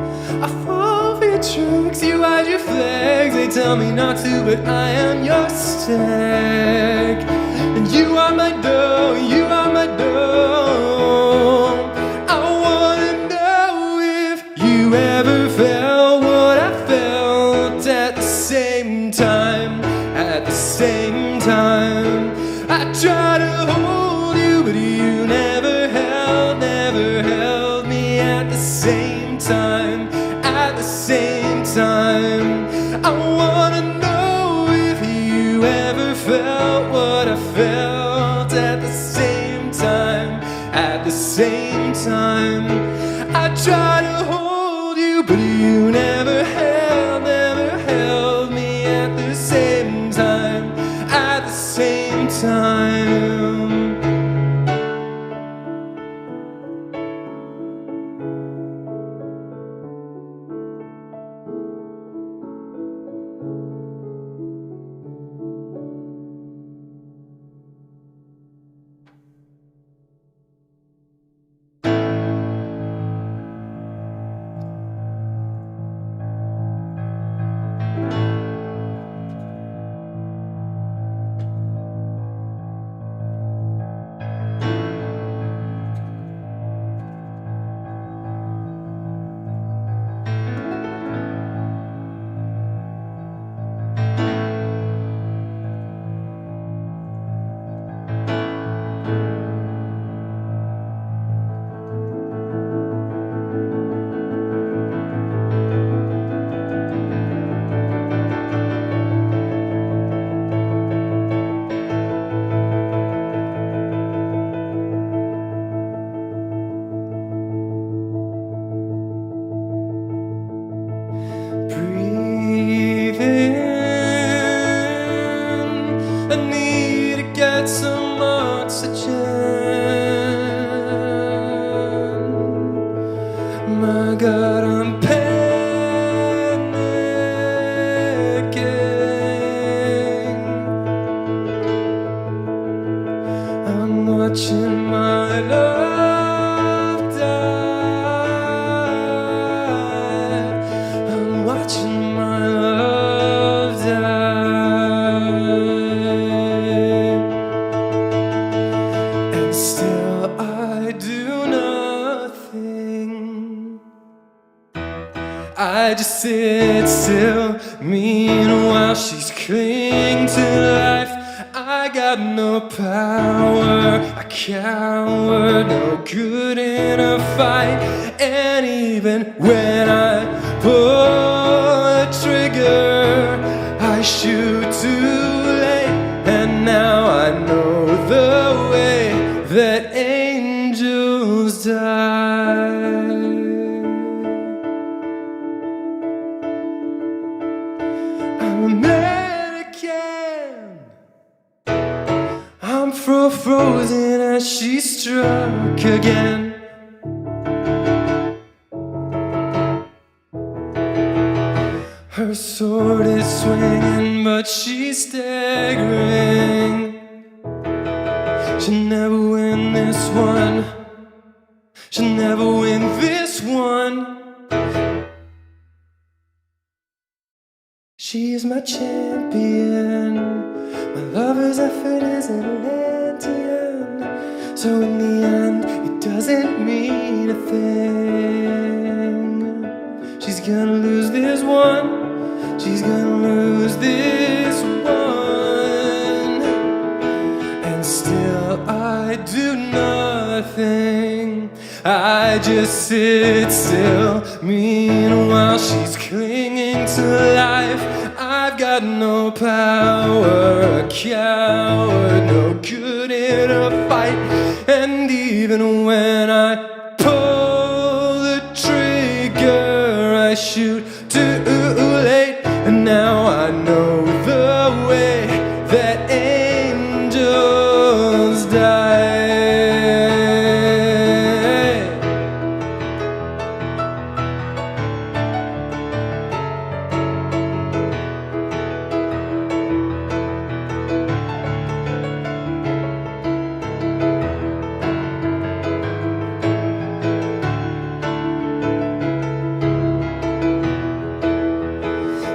I fall for your tricks, you hide your flags. They tell me not to, but I am your stag. And you are my dough, you are my dough. I wanna know if you ever felt what I felt at the same time, at the same time. I try to hold you, but you never held me at the same time, at the same time. I wanna know if you ever felt what I felt at the same time, at the same time. I try to hold you, but you never held me at the same my God, I'm panicking. I'm watching my love die. I'm watching my love die. And still I do nothing. I just sit still. Meanwhile she's clinging to life. I got no power, a coward, no good in a fight. And even when I pull a trigger, I shoot too late. And now I know the way that angels die. I'm American. I'm frozen as she struck again. Her sword is swinging, but she's staggering. She'll never win this one. She'll never win this one. She is my champion. My lover's effort is Atlantean. So in the end, it doesn't mean a thing. She's gonna lose this one. She's gonna lose this one. And still I do nothing. I just sit still. Meanwhile she's clinging to life. I've got no power, a coward, no good in a fight. And even when I pull the trigger, I shoot too late. And now I know the way that angels die.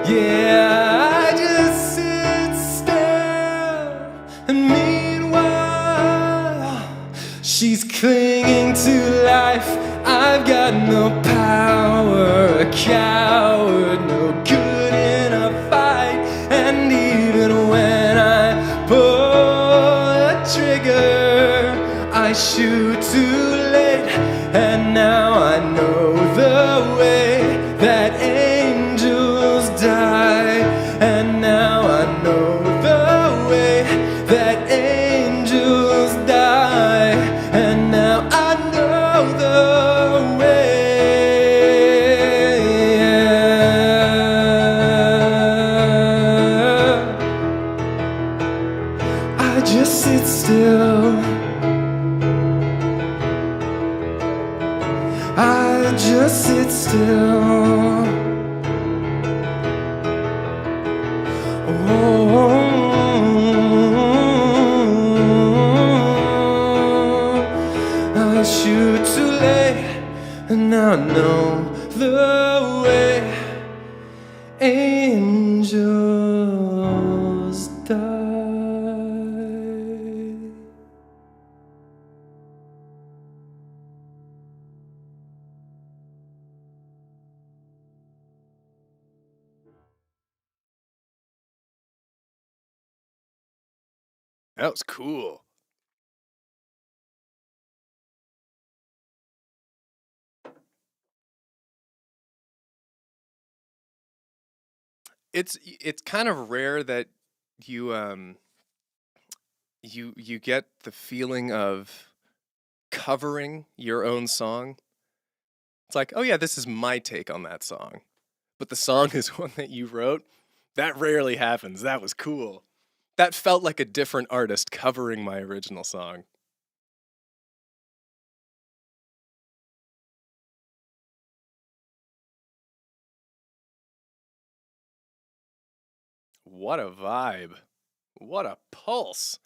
Yeah, I just sit still. And meanwhile, she's clinging to life. I've got no power, a coward, no good in a fight. And even when I pull a trigger, I shoot too late. And now I know the way that angels die. And now I know the way that angels die. And now I know the way. I just sit still. I just sit still. I shoot too late, and now I know the way angels die. That was cool. It's kind of rare that you you get the feeling of covering your own song. It's like, oh yeah, this is my take on that song. But the song is one that you wrote. That rarely happens. That was cool. That felt like a different artist covering my original song. What a vibe. What a pulse.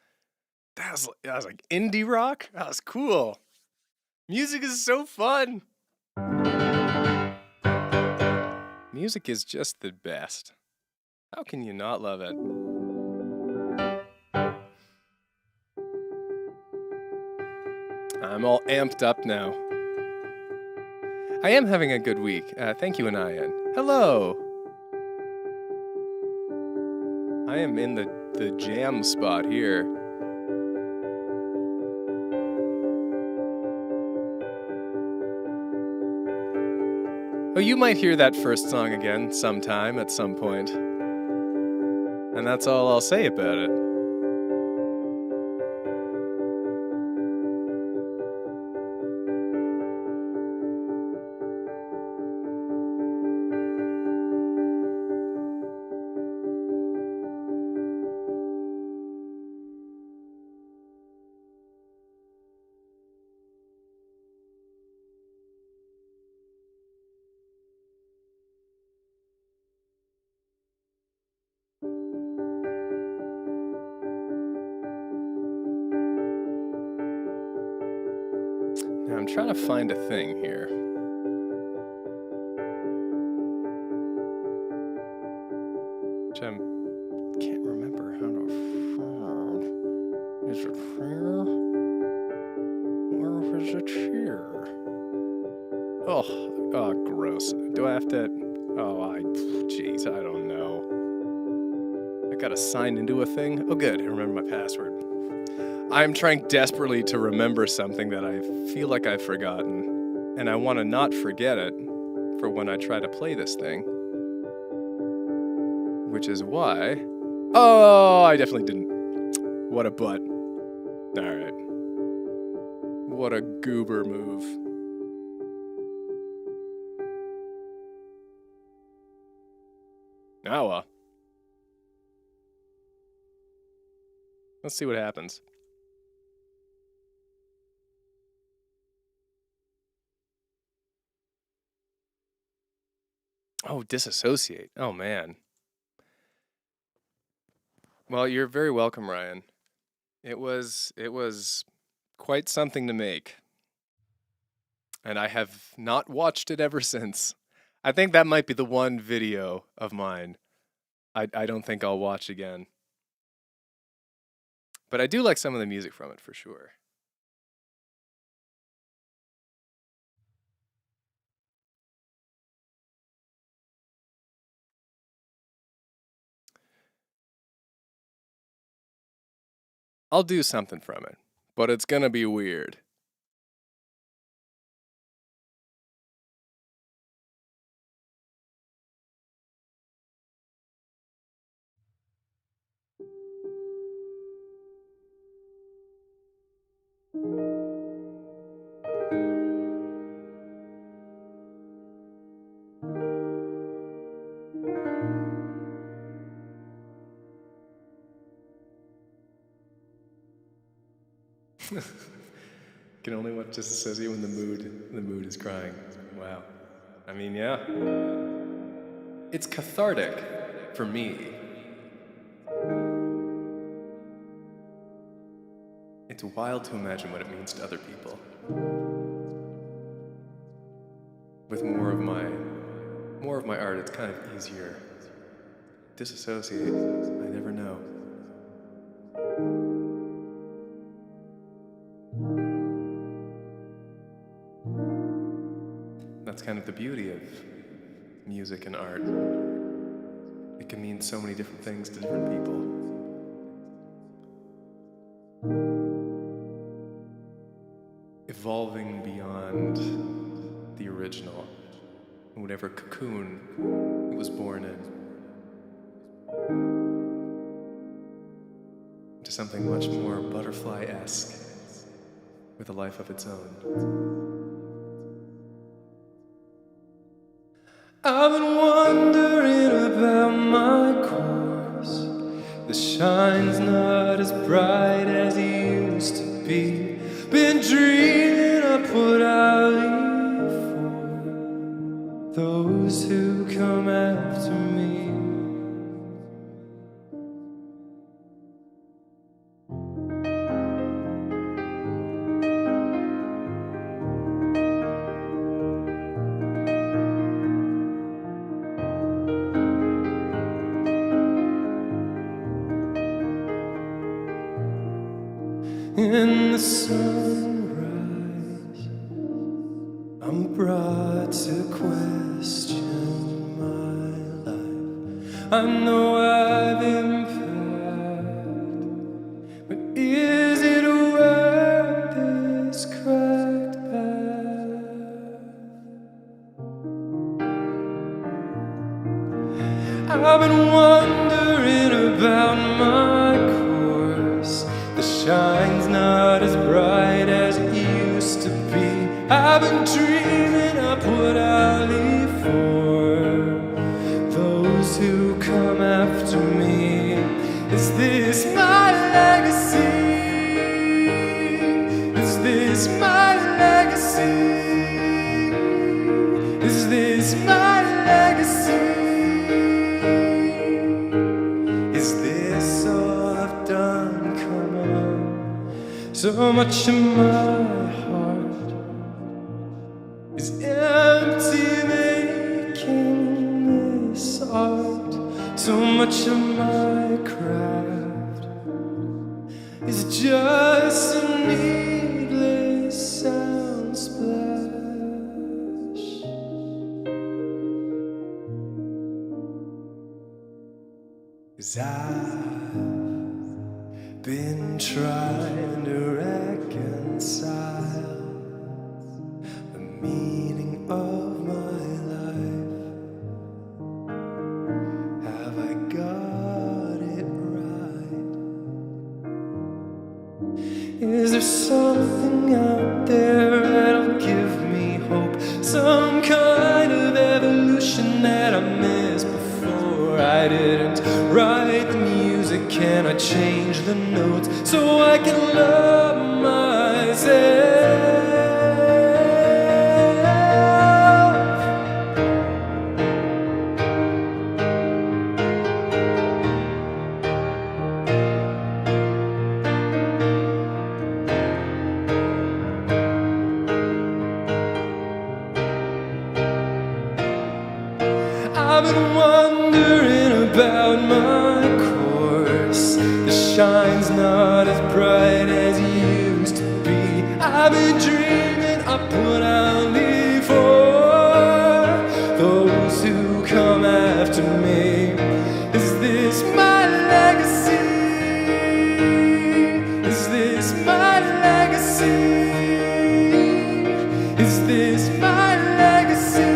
That was like indie rock. That was cool. Music is so fun. Music is just the best. How can you not love it? I'm all amped up now. I am having a good week. Thank you, Anayan. Hello. I am in the jam spot here. Oh, you might hear that first song again sometime at some point. And that's all I'll say about it. Now I'm trying to find a thing here. Which I can't remember how to find. Is it here? Where is it here? Oh, gross. Do I have to? Jeez, I don't know. I gotta sign into a thing? Oh, good. I remember my password. I'm trying desperately to remember something that I feel like I've forgotten, and I want to not forget it for when I try to play this thing. Which is why... Oh, I definitely didn't. What a butt. Alright. What a goober move. Now, let's see what happens. Oh, disassociate. Oh, man. Well, you're very welcome, Ryan. It was quite something to make. And I have not watched it ever since. I think that might be the one video of mine I don't think I'll watch again. But I do like some of the music from it, for sure. I'll do something from it, but it's gonna be weird. Can only watch disassociate when the mood is crying. Wow. I mean, yeah. It's cathartic for me. It's wild to imagine what it means to other people. With more of my art, it's kind of easier. Disassociate, I never know. That's kind of the beauty of music and art. It can mean so many different things to different people. Evolving beyond the original, whatever cocoon it was born in, to something much more butterfly-esque with a life of its own. I've been wondering about my course. The shine's not as bright as it used to be. Been dreaming I put out for those who come after me. in the sunrise, I'm brought to question my life. I know I've impact, but is it worth this cracked path? I've been wondering about my course. The shine's not as bright as it used to be. I've been dreaming up what I'll leave for those who come after me. Is this my legacy? Is this my legacy? Is this my legacy? Is this all I've done? Come on. So much of my heart is empty making this art. So much of my craft is just a needless sound splash. 'Cause I've been trying to reconcile the meaning of my life. Have I got it right? Is there something out there that'll give me hope? Some kind of evolution that I missed before. I didn't write the music, can I change the notes so I can love myself? I've been wondering about my course. The shine's not as bright as it used to be. I've been dreaming up what I'll leave for those who come after me. Is this my legacy? Is this my legacy? Is this my legacy?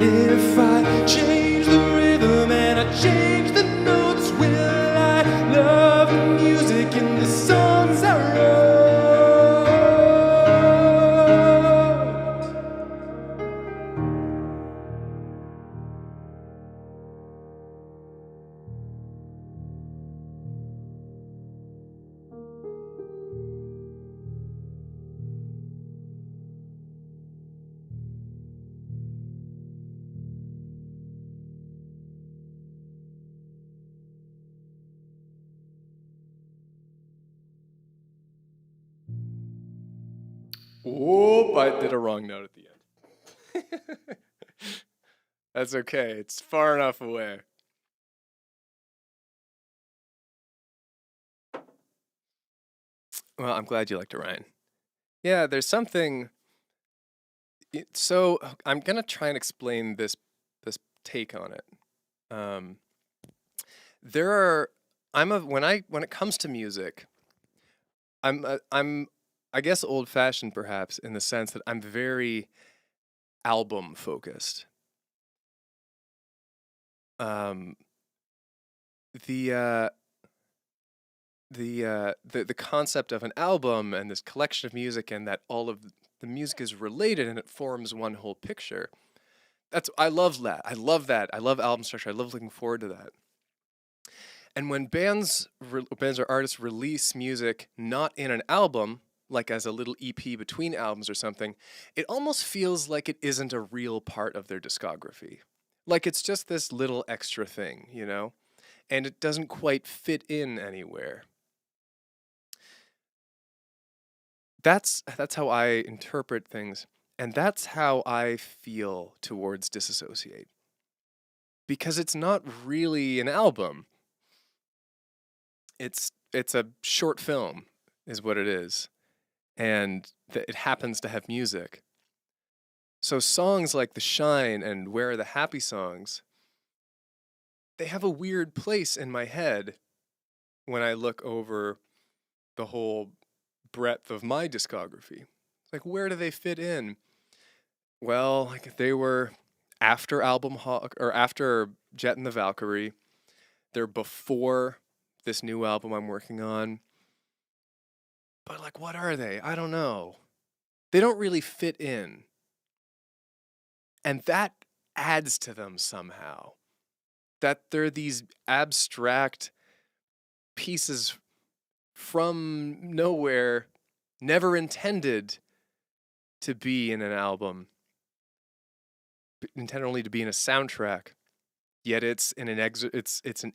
If I change the rhythm and I change the notes, will I love the music in the songs I wrote? Whoop, I did a wrong note at the end. That's okay. It's far enough away. Well, I'm glad you liked it, Ryan. Yeah, there's something. So I'm gonna try and explain this take on it. Um, there are. When it comes to music, I'm I guess old-fashioned perhaps in the sense that I'm very album focused. Um, the uh, the concept of an album and this collection of music and that all of the music is related and it forms one whole picture. I love that. I love that. I love album structure. I love looking forward to that. And when bands or artists release music not in an album, like as a little EP between albums or something, it almost feels like it isn't a real part of their discography. Like it's just this little extra thing, you know? And it doesn't quite fit in anywhere. That's how I interpret things, and that's how I feel towards Disassociate. Because it's not really an album. It's it's a short film, is what it is, and it happens to have music. So songs like The Shine and Where Are the Happy Songs, they have a weird place in my head when I look over the whole breadth of my discography. Like, where do they fit in? Well, like they were after or after Jet and the Valkyrie. They're before this new album I'm working on. But like, what are they? I don't know. They don't really fit in. And that adds to them somehow. That they're these abstract pieces from nowhere, never intended to be in an album, intended only to be in a soundtrack. Yet it's an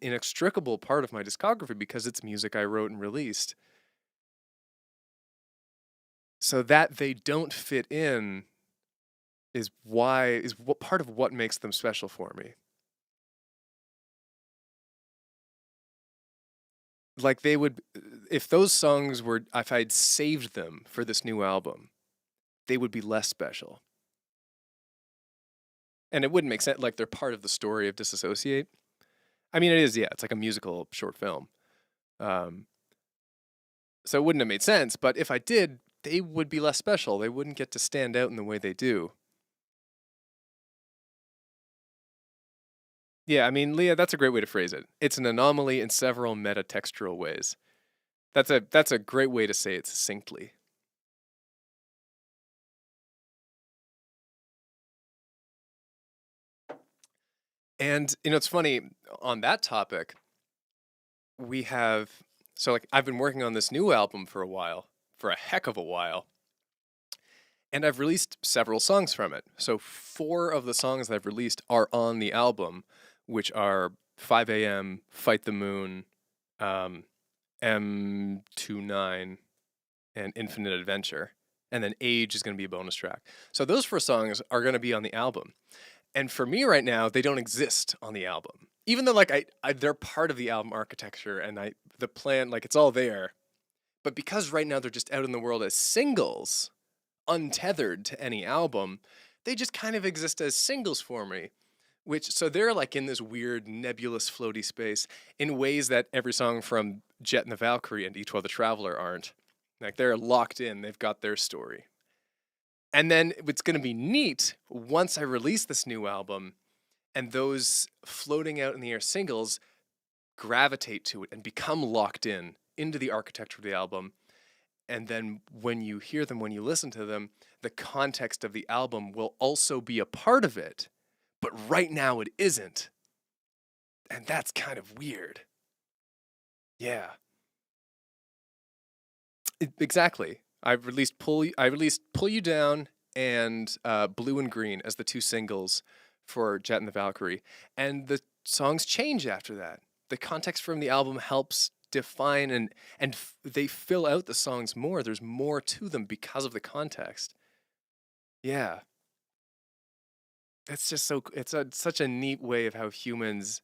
inextricable part of my discography because it's music I wrote and released. So that they don't fit in is what part of what makes them special for me. Like they would, if those songs were, if I'd saved them for this new album, they would be less special. And it wouldn't make sense, like they're part of the story of Disassociate. I mean, it is, yeah, it's like a musical short film. So it wouldn't have made sense, but if I did, they would be less special. They wouldn't get to stand out in the way they do. Yeah, I mean, Leah, that's a great way to phrase it. It's an anomaly in several metatextual ways. That's a great way to say it succinctly. And, it's funny, on that topic, we have, so like, I've been working on this new album for a heck of a while. And I've released several songs from it. So 4 of the songs that I've released are on the album, which are 5 a.m., Fight the Moon, M29, and Infinite Adventure. And then Age is going to be a bonus track. So those 4 songs are going to be on the album. And for me right now, they don't exist on the album. Even though like they're part of the album architecture and the plan, like it's all there. But because right now they're just out in the world as singles, untethered to any album, they just kind of exist as singles for me. So they're like in this weird nebulous floaty space in ways that every song from Jet and the Valkyrie and Each While the Traveler aren't. Like they're locked in, they've got their story. And then it's going to be neat once I release this new album and those floating out in the air singles gravitate to it and become locked into the architecture of the album. And then when you hear them, when you listen to them, the context of the album will also be a part of it. But right now it isn't. And that's kind of weird. Yeah. Exactly. I released Pull You Down and Blue and Green as the 2 singles for Jet and the Valkyrie. And the songs change after that. The context from the album helps define and they fill out the songs more. There's more to them because of the context. Yeah. It's just such a neat way of how humans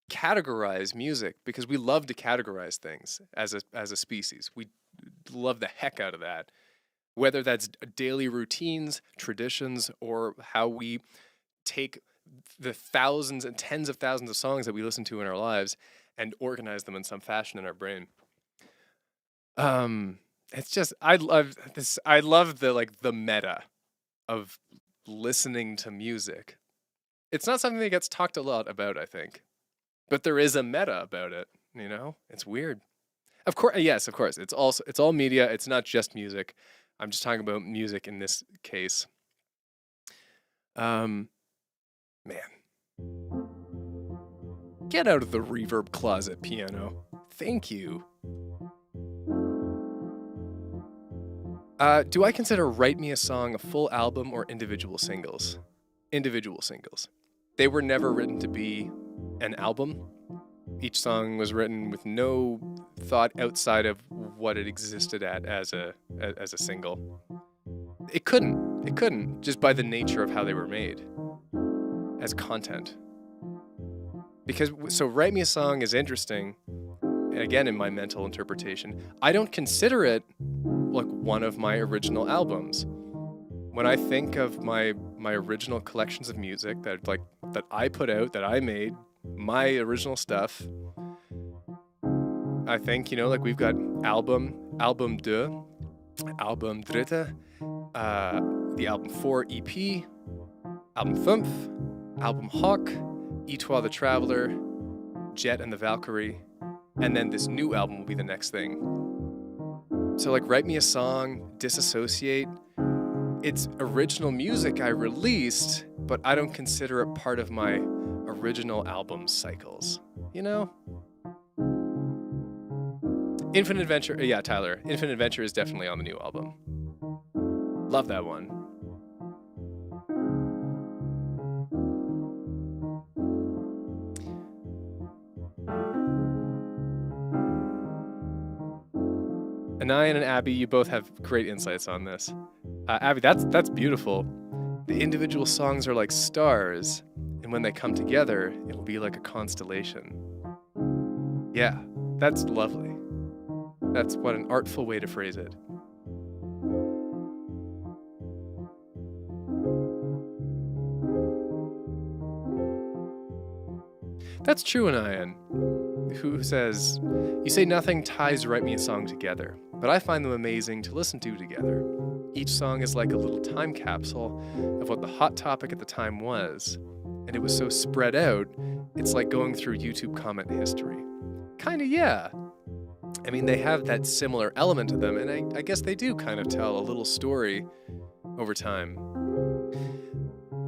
categorize music, because we love to categorize things as a species. We love the heck out of that. Whether that's daily routines, traditions, or how we take the thousands and tens of thousands of songs that we listen to in our lives and organize them in some fashion in our brain. It's just I love this. I love the meta of listening to music. It's not something that gets talked a lot about, I think, but there is a meta about it. It's weird. Of course, yes, of course. It's all media. It's not just music. I'm just talking about music in this case. Man. Get out of the reverb closet, piano. Thank you. Do I consider Write Me a Song a full album or individual singles? Individual singles. They were never written to be an album. Each song was written with no thought outside of what it existed as a single. It couldn't, just by the nature of how they were made as content. So Write Me a Song is interesting again, in my mental interpretation, I don't consider it like one of my original albums. When I think of my original collections of music that I put out, that I made, my original stuff, I think, like we've got Album 2, Album Dritte, the Album 4 EP, Album 5, Album Hawk, Etoile the Traveler, Jet and the Valkyrie, and then this new album will be the next thing. So like Write Me a Song, Disassociate, it's original music I released, but I don't consider it part of my original album cycles, Infinite Adventure, yeah, Tyler, Infinite Adventure is definitely on the new album. Love that one. Anayan and Abby, you both have great insights on this. Abby, that's beautiful. The individual songs are like stars, and when they come together, it'll be like a constellation. Yeah, that's lovely. That's what an artful way to phrase it. That's true, Anayan, who says, you say nothing ties Write Me a Song together, but I find them amazing to listen to together. Each song is like a little time capsule of what the hot topic at the time was, and it was so spread out, it's like going through YouTube comment history. Kinda, yeah. I mean, they have that similar element to them, and I guess they do kind of tell a little story over time.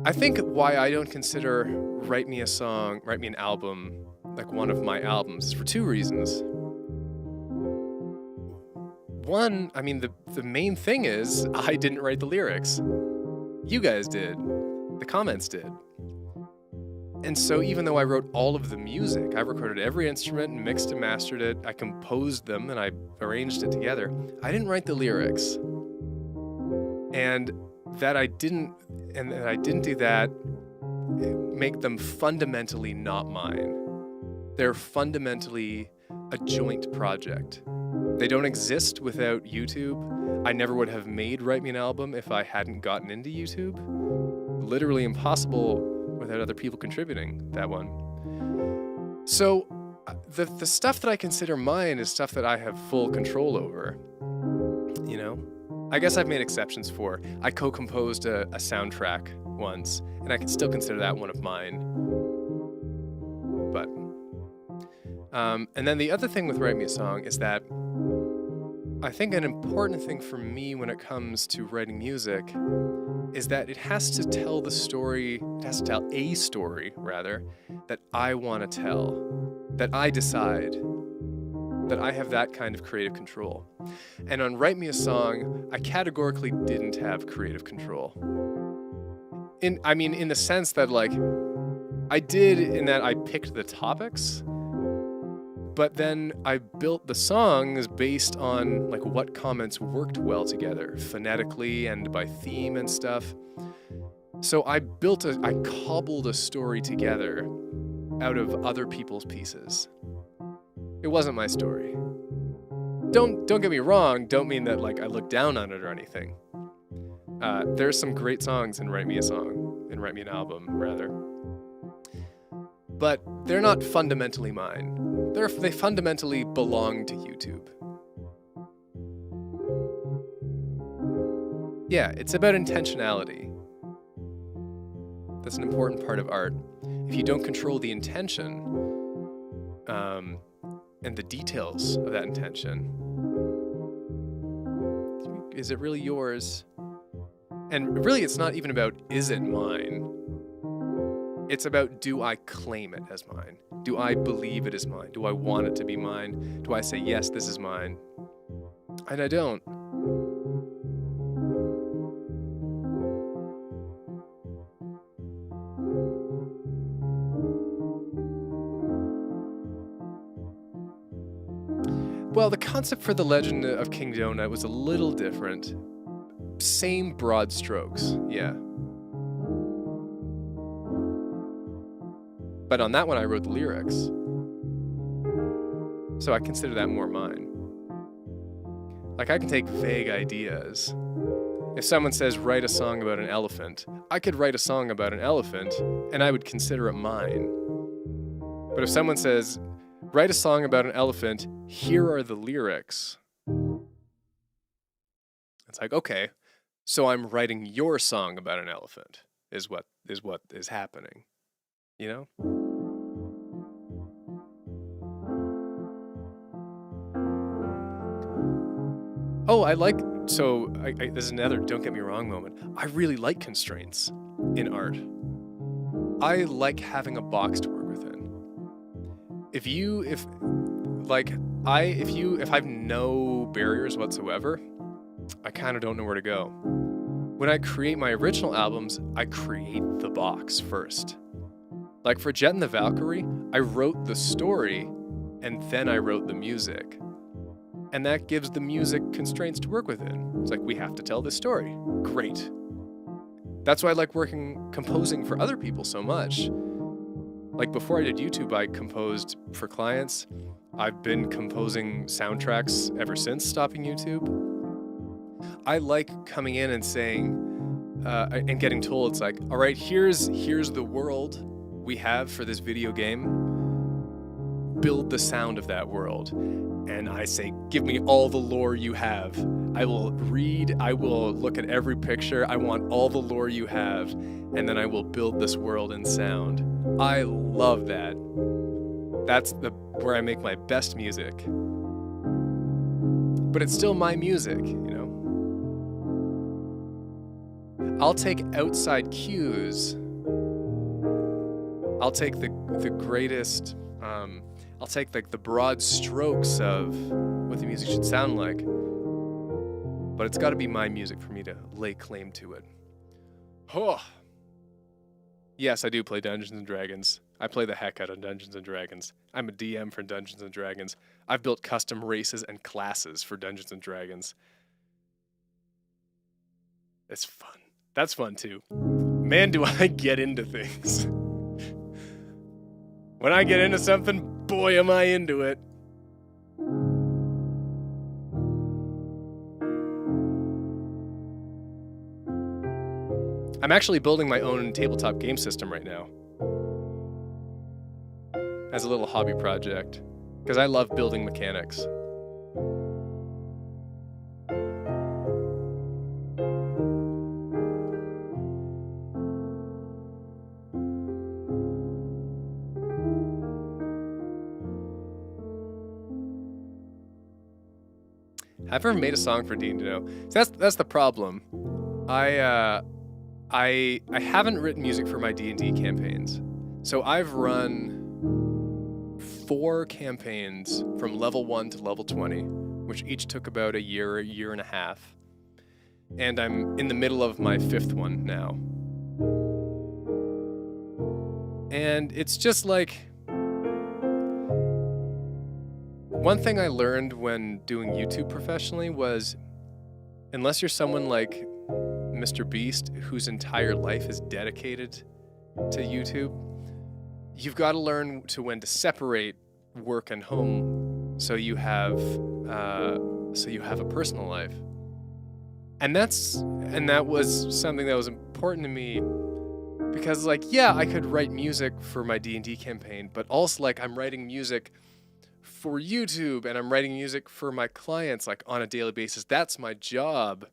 I think why I don't consider Write Me a Song, Write Me an Album, like one of my albums is for two reasons. One, I mean, the main thing is I didn't write the lyrics. You guys did. The comments did. And so even though I wrote all of the music, I recorded every instrument and mixed and mastered it, I composed them and I arranged it together, I didn't write the lyrics. And that I didn't do that make them fundamentally not mine. They're fundamentally a joint project. They don't exist without YouTube. I never would have made Write Me an Album if I hadn't gotten into YouTube. Literally impossible without other people contributing, that one. So the stuff that I consider mine is stuff that I have full control over, I guess I've made exceptions for. I co-composed a soundtrack once, and I can still consider that one of mine. But, and then the other thing with Write Me a Song is that I think an important thing for me when it comes to writing music is that it has to tell the story, it has to tell a story, rather, that I want to tell, that I decide, that I have that kind of creative control. And on Write Me a Song, I categorically didn't have creative control. In the sense that, like, I did in that I picked the topics, but then I built the songs based on, like, what comments worked well together, phonetically and by theme and stuff. So I cobbled a story together out of other people's pieces. It wasn't my story. Don't get me wrong, don't mean that, like, I look down on it or anything. There's some great songs in Write Me a Song, in Write Me an Album, rather. But they're not fundamentally mine. They fundamentally belong to YouTube. Yeah, it's about intentionality. That's an important part of art. If you don't control the intention, and the details of that intention, is it really yours? And really, it's not even about, is it mine? It's about, do I claim it as mine? Do I believe it is mine? Do I want it to be mine? Do I say, yes, this is mine? And I don't. Well, the concept for The Legend of King Donut was a little different. Same broad strokes, yeah. But on that one, I wrote the lyrics. So I consider that more mine. Like, I can take vague ideas. If someone says, write a song about an elephant, I could write a song about an elephant, and I would consider it mine. But if someone says, write a song about an elephant, here are the lyrics, it's like, okay, so I'm writing your song about an elephant, is what is happening, you know? Oh, this is another don't get me wrong moment. I really like constraints in art. I like having a box to work within. If I've no barriers whatsoever, I kind of don't know where to go. When I create my original albums, I create the box first. Like for Jet and the Valkyrie, I wrote the story and then I wrote the music. And that gives the music constraints to work within. It's like, we have to tell this story. Great. That's why I like composing for other people so much. Like before I did YouTube, I composed for clients. I've been composing soundtracks ever since stopping YouTube. I like coming in and saying, and getting told, it's like, all right, here's the world we have for this video game. Build the sound of that world. And I say, give me all the lore you have. I will read, I will look at every picture. I want all the lore you have. And then I will build this world in sound. I love that. That's where I make my best music. But it's still my music, you know? I'll take outside cues. I'll take the greatest, I'll take like the broad strokes of what the music should sound like, but it's got to be my music for me to lay claim to it. Oh. Yes, I do play Dungeons and Dragons. I play the heck out of Dungeons and Dragons. I'm a DM for Dungeons and Dragons. I've built custom races and classes for Dungeons and Dragons. It's fun. That's fun too. Man, do I get into things. When I get into something, boy, am I into it. I'm actually building my own tabletop game system right now as a little hobby project because I love building mechanics. I've ever made a song for Dean to know. So that's the problem. I haven't written music for my D&D campaigns. So I've run 4 campaigns from level 1 to level 20, which each took about a year and a half. And I'm in the middle of my 5th one now. And it's just like, one thing I learned when doing YouTube professionally was, unless you're someone like Mr. Beast, whose entire life is dedicated to YouTube, you've got to learn when to separate work and home, so you have a personal life. And that was something that was important to me, because like, yeah, I could write music for my D&D campaign, but also like I'm writing music for YouTube and I'm writing music for my clients like on a daily basis. That's my job.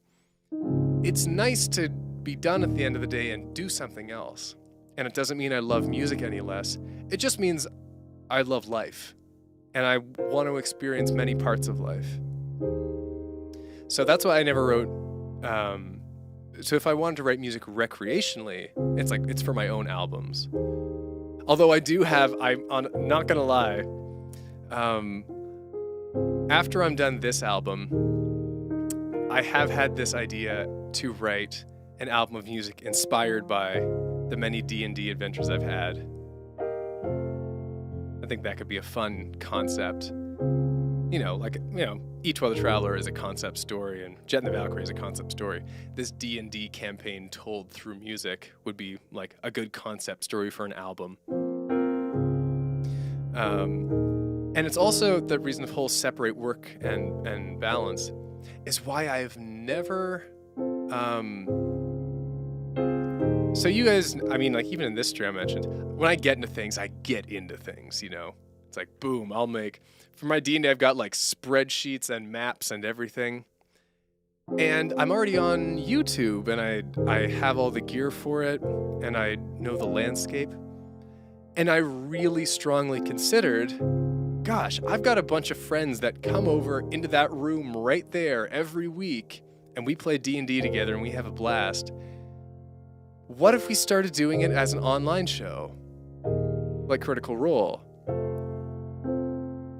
It's nice to be done at the end of the day and do something else. And it doesn't mean I love music any less. It just means I love life and I want to experience many parts of life. So that's why I never wrote, so if I wanted to write music recreationally, it's for my own albums. Although I do have, not gonna lie, after I'm done this album, I have had this idea to write an album of music inspired by the many D&D adventures I've had. I think that could be a fun concept. Each Weather Traveler is a concept story, and Jet and the Valkyrie is a concept story. This D&D campaign told through music would be like a good concept story for an album. And it's also the reason the whole separate work and balance is why I've never so you guys, I mean, like even in this stream I mentioned, when I get into things, I get into things, you know. It's like boom, I'll make for my D&D I've got like spreadsheets and maps and everything. And I'm already on YouTube and I have all the gear for it and I know the landscape. And I really strongly considered, gosh, I've got a bunch of friends that come over into that room right there every week and we play D&D together and we have a blast. What if we started doing it as an online show? Like Critical Role.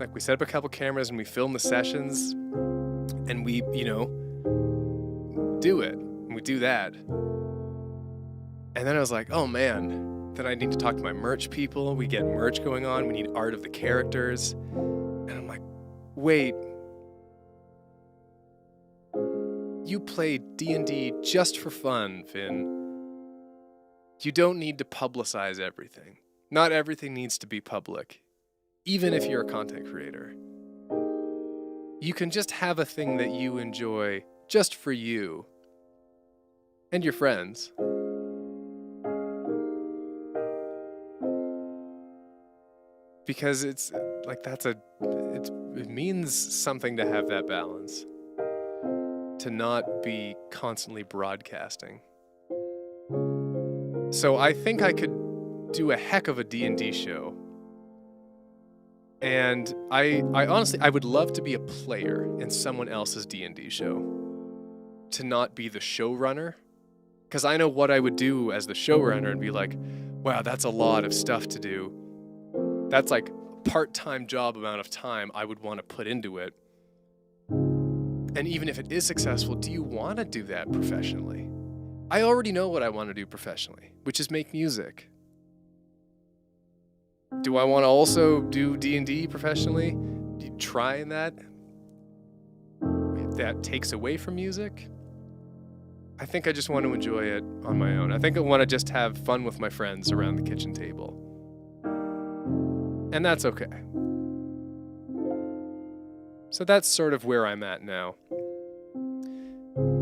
Like we set up a couple cameras and we film the sessions and we, you know, do it. And we do that. And then I was like, oh man, then I need to talk to my merch people. We get merch going on. We need art of the characters. And I'm like, wait. You play D&D just for fun, Finn. You don't need to publicize everything. Not everything needs to be public, even if you're a content creator. You can just have a thing that you enjoy just for you and your friends. Because it's like it means something to have that balance. To not be constantly broadcasting. So I think I could do a heck of a D&D show. And I honestly, I would love to be a player in someone else's D&D show. To not be the showrunner. Because I know what I would do as the showrunner and be like, wow, that's a lot of stuff to do. That's like a part-time job amount of time I would want to put into it. And even if it is successful, do you want to do that professionally? I already know what I want to do professionally, which is make music. Do I want to also do D&D professionally? Trying that? If that takes away from music? I think I just want to enjoy it on my own. I think I want to just have fun with my friends around the kitchen table. And that's okay. So that's sort of where I'm at now.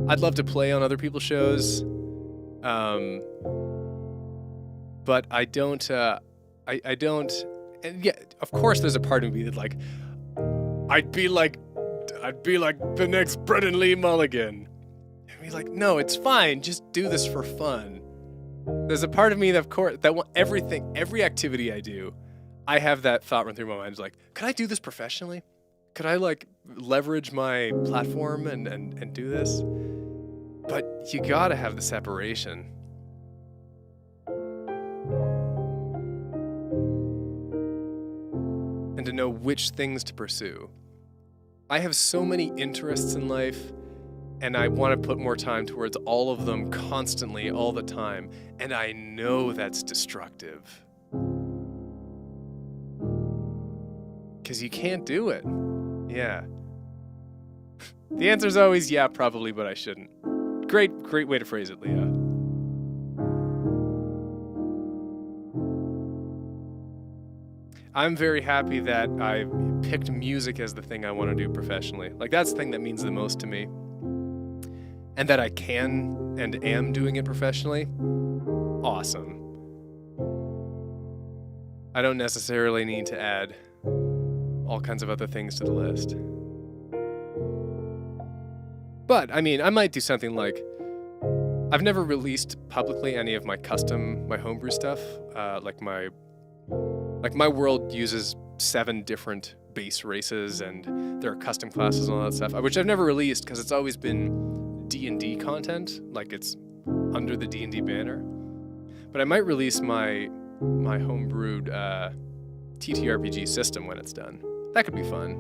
I'd love to play on other people's shows, but I don't, I don't, and yeah, of course there's a part of me that like, I'd be like the next Brendan Lee Mulligan. And be like, no, it's fine, just do this for fun. There's a part of me that, of course, that every activity I do, I have that thought run through my mind, like, could I do this professionally? Could I like leverage my platform and do this? But you gotta have the separation. And to know which things to pursue. I have so many interests in life, and I want to put more time towards all of them constantly, all the time. And I know that's destructive. Because you can't do it. Yeah. The answer's always yeah, probably, but I shouldn't. Great way to phrase it, Leah. I'm very happy that I picked music as the thing I want to do professionally. Like, that's the thing that means the most to me. And that I can and am doing it professionally. Awesome. I don't necessarily need to add all kinds of other things to the list. But, I mean, I might do something like, I've never released publicly any of my homebrew stuff. Like my world uses 7 different base races and there are custom classes and all that stuff, which I've never released because it's always been D&D content, like it's under the D&D banner. But I might release my homebrewed TTRPG system when it's done. That could be fun.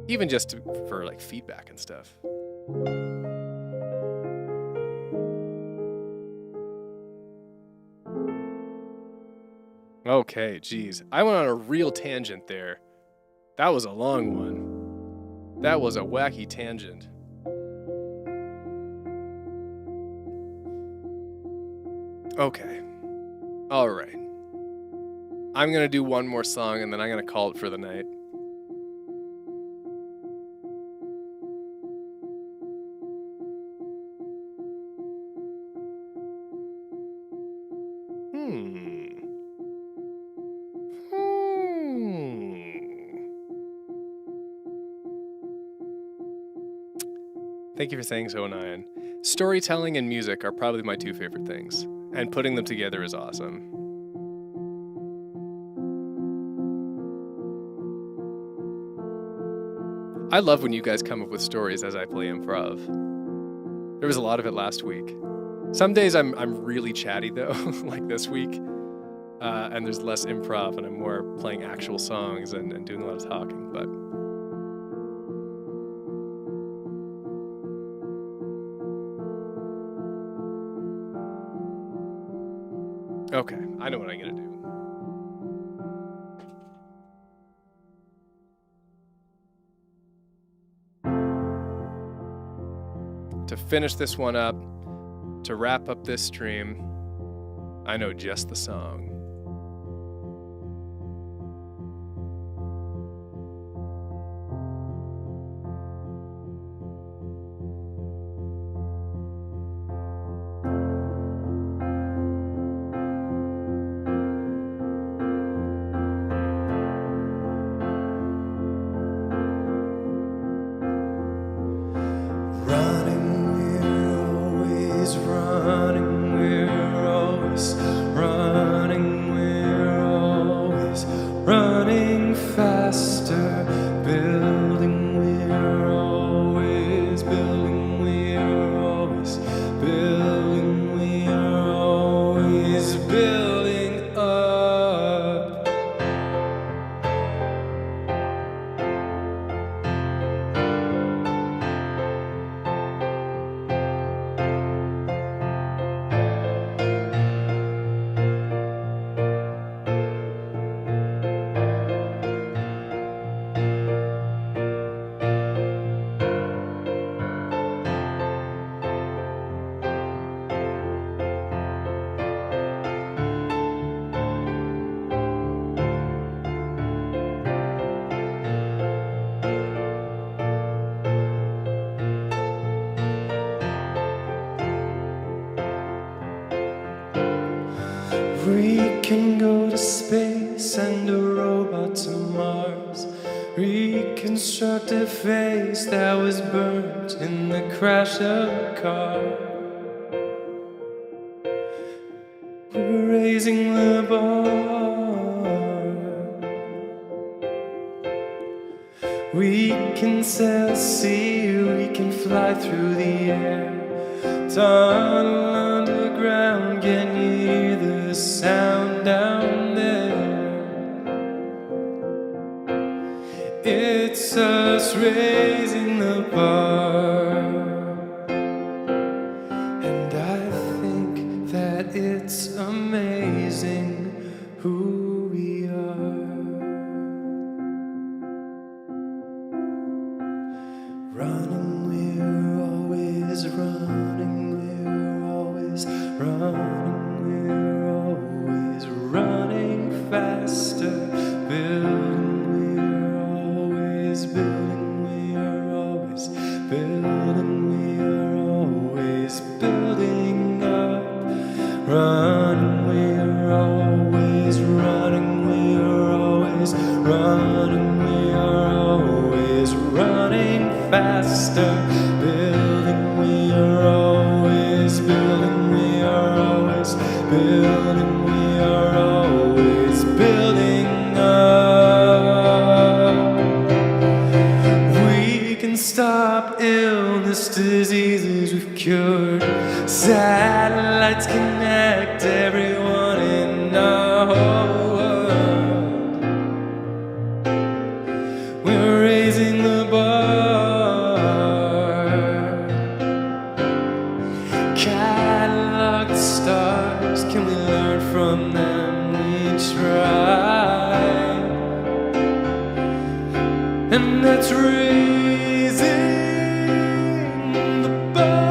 Even just for like feedback and stuff. Okay, geez. I went on a real tangent there. That was a long one. That was a wacky tangent. Okay. All right. I'm going to do one more song and then I'm going to call it for the night. Thank you for saying so, Nyan. Storytelling and music are probably my two favorite things, and putting them together is awesome. I love when you guys come up with stories as I play improv. There was a lot of it last week. Some days I'm really chatty though, like this week, and there's less improv and I'm more playing actual songs and doing a lot of talking, but okay, I know what I'm gonna do. To finish this one up, to wrap up this stream, I know just the song. Running faster, building, we're always building, we're always building, we're always building up. We can go to space and a robot to Mars. Reconstruct a face that was burnt in the crash of a car. We're raising the bar. We can sail sea, we can fly through the air. Tunnel underground, can you hear the sound down there? It's us raising the bar. And I think that it's amazing who we are. Running, we're always running, we're always running, we're always running faster, building, we're always building, we are always building, we are always building up. Running, we're always running, we are always running, we are always running faster, building, we are always building, we are always building, we are always building up. We can stop illness, diseases we've cured. Satellites connect everyone in our whole world. We're raising the bar. Catalog the stars, can we learn from them? We try. And that's raising the bar.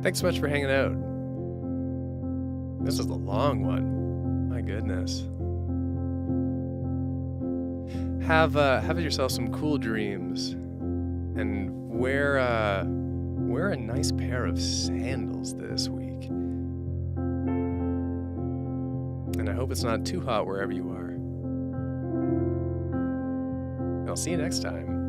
Thanks so much for hanging out. This is a long one. My goodness. Have yourself some cool dreams, and wear a nice pair of sandals this week. And I hope it's not too hot wherever you are. I'll see you next time.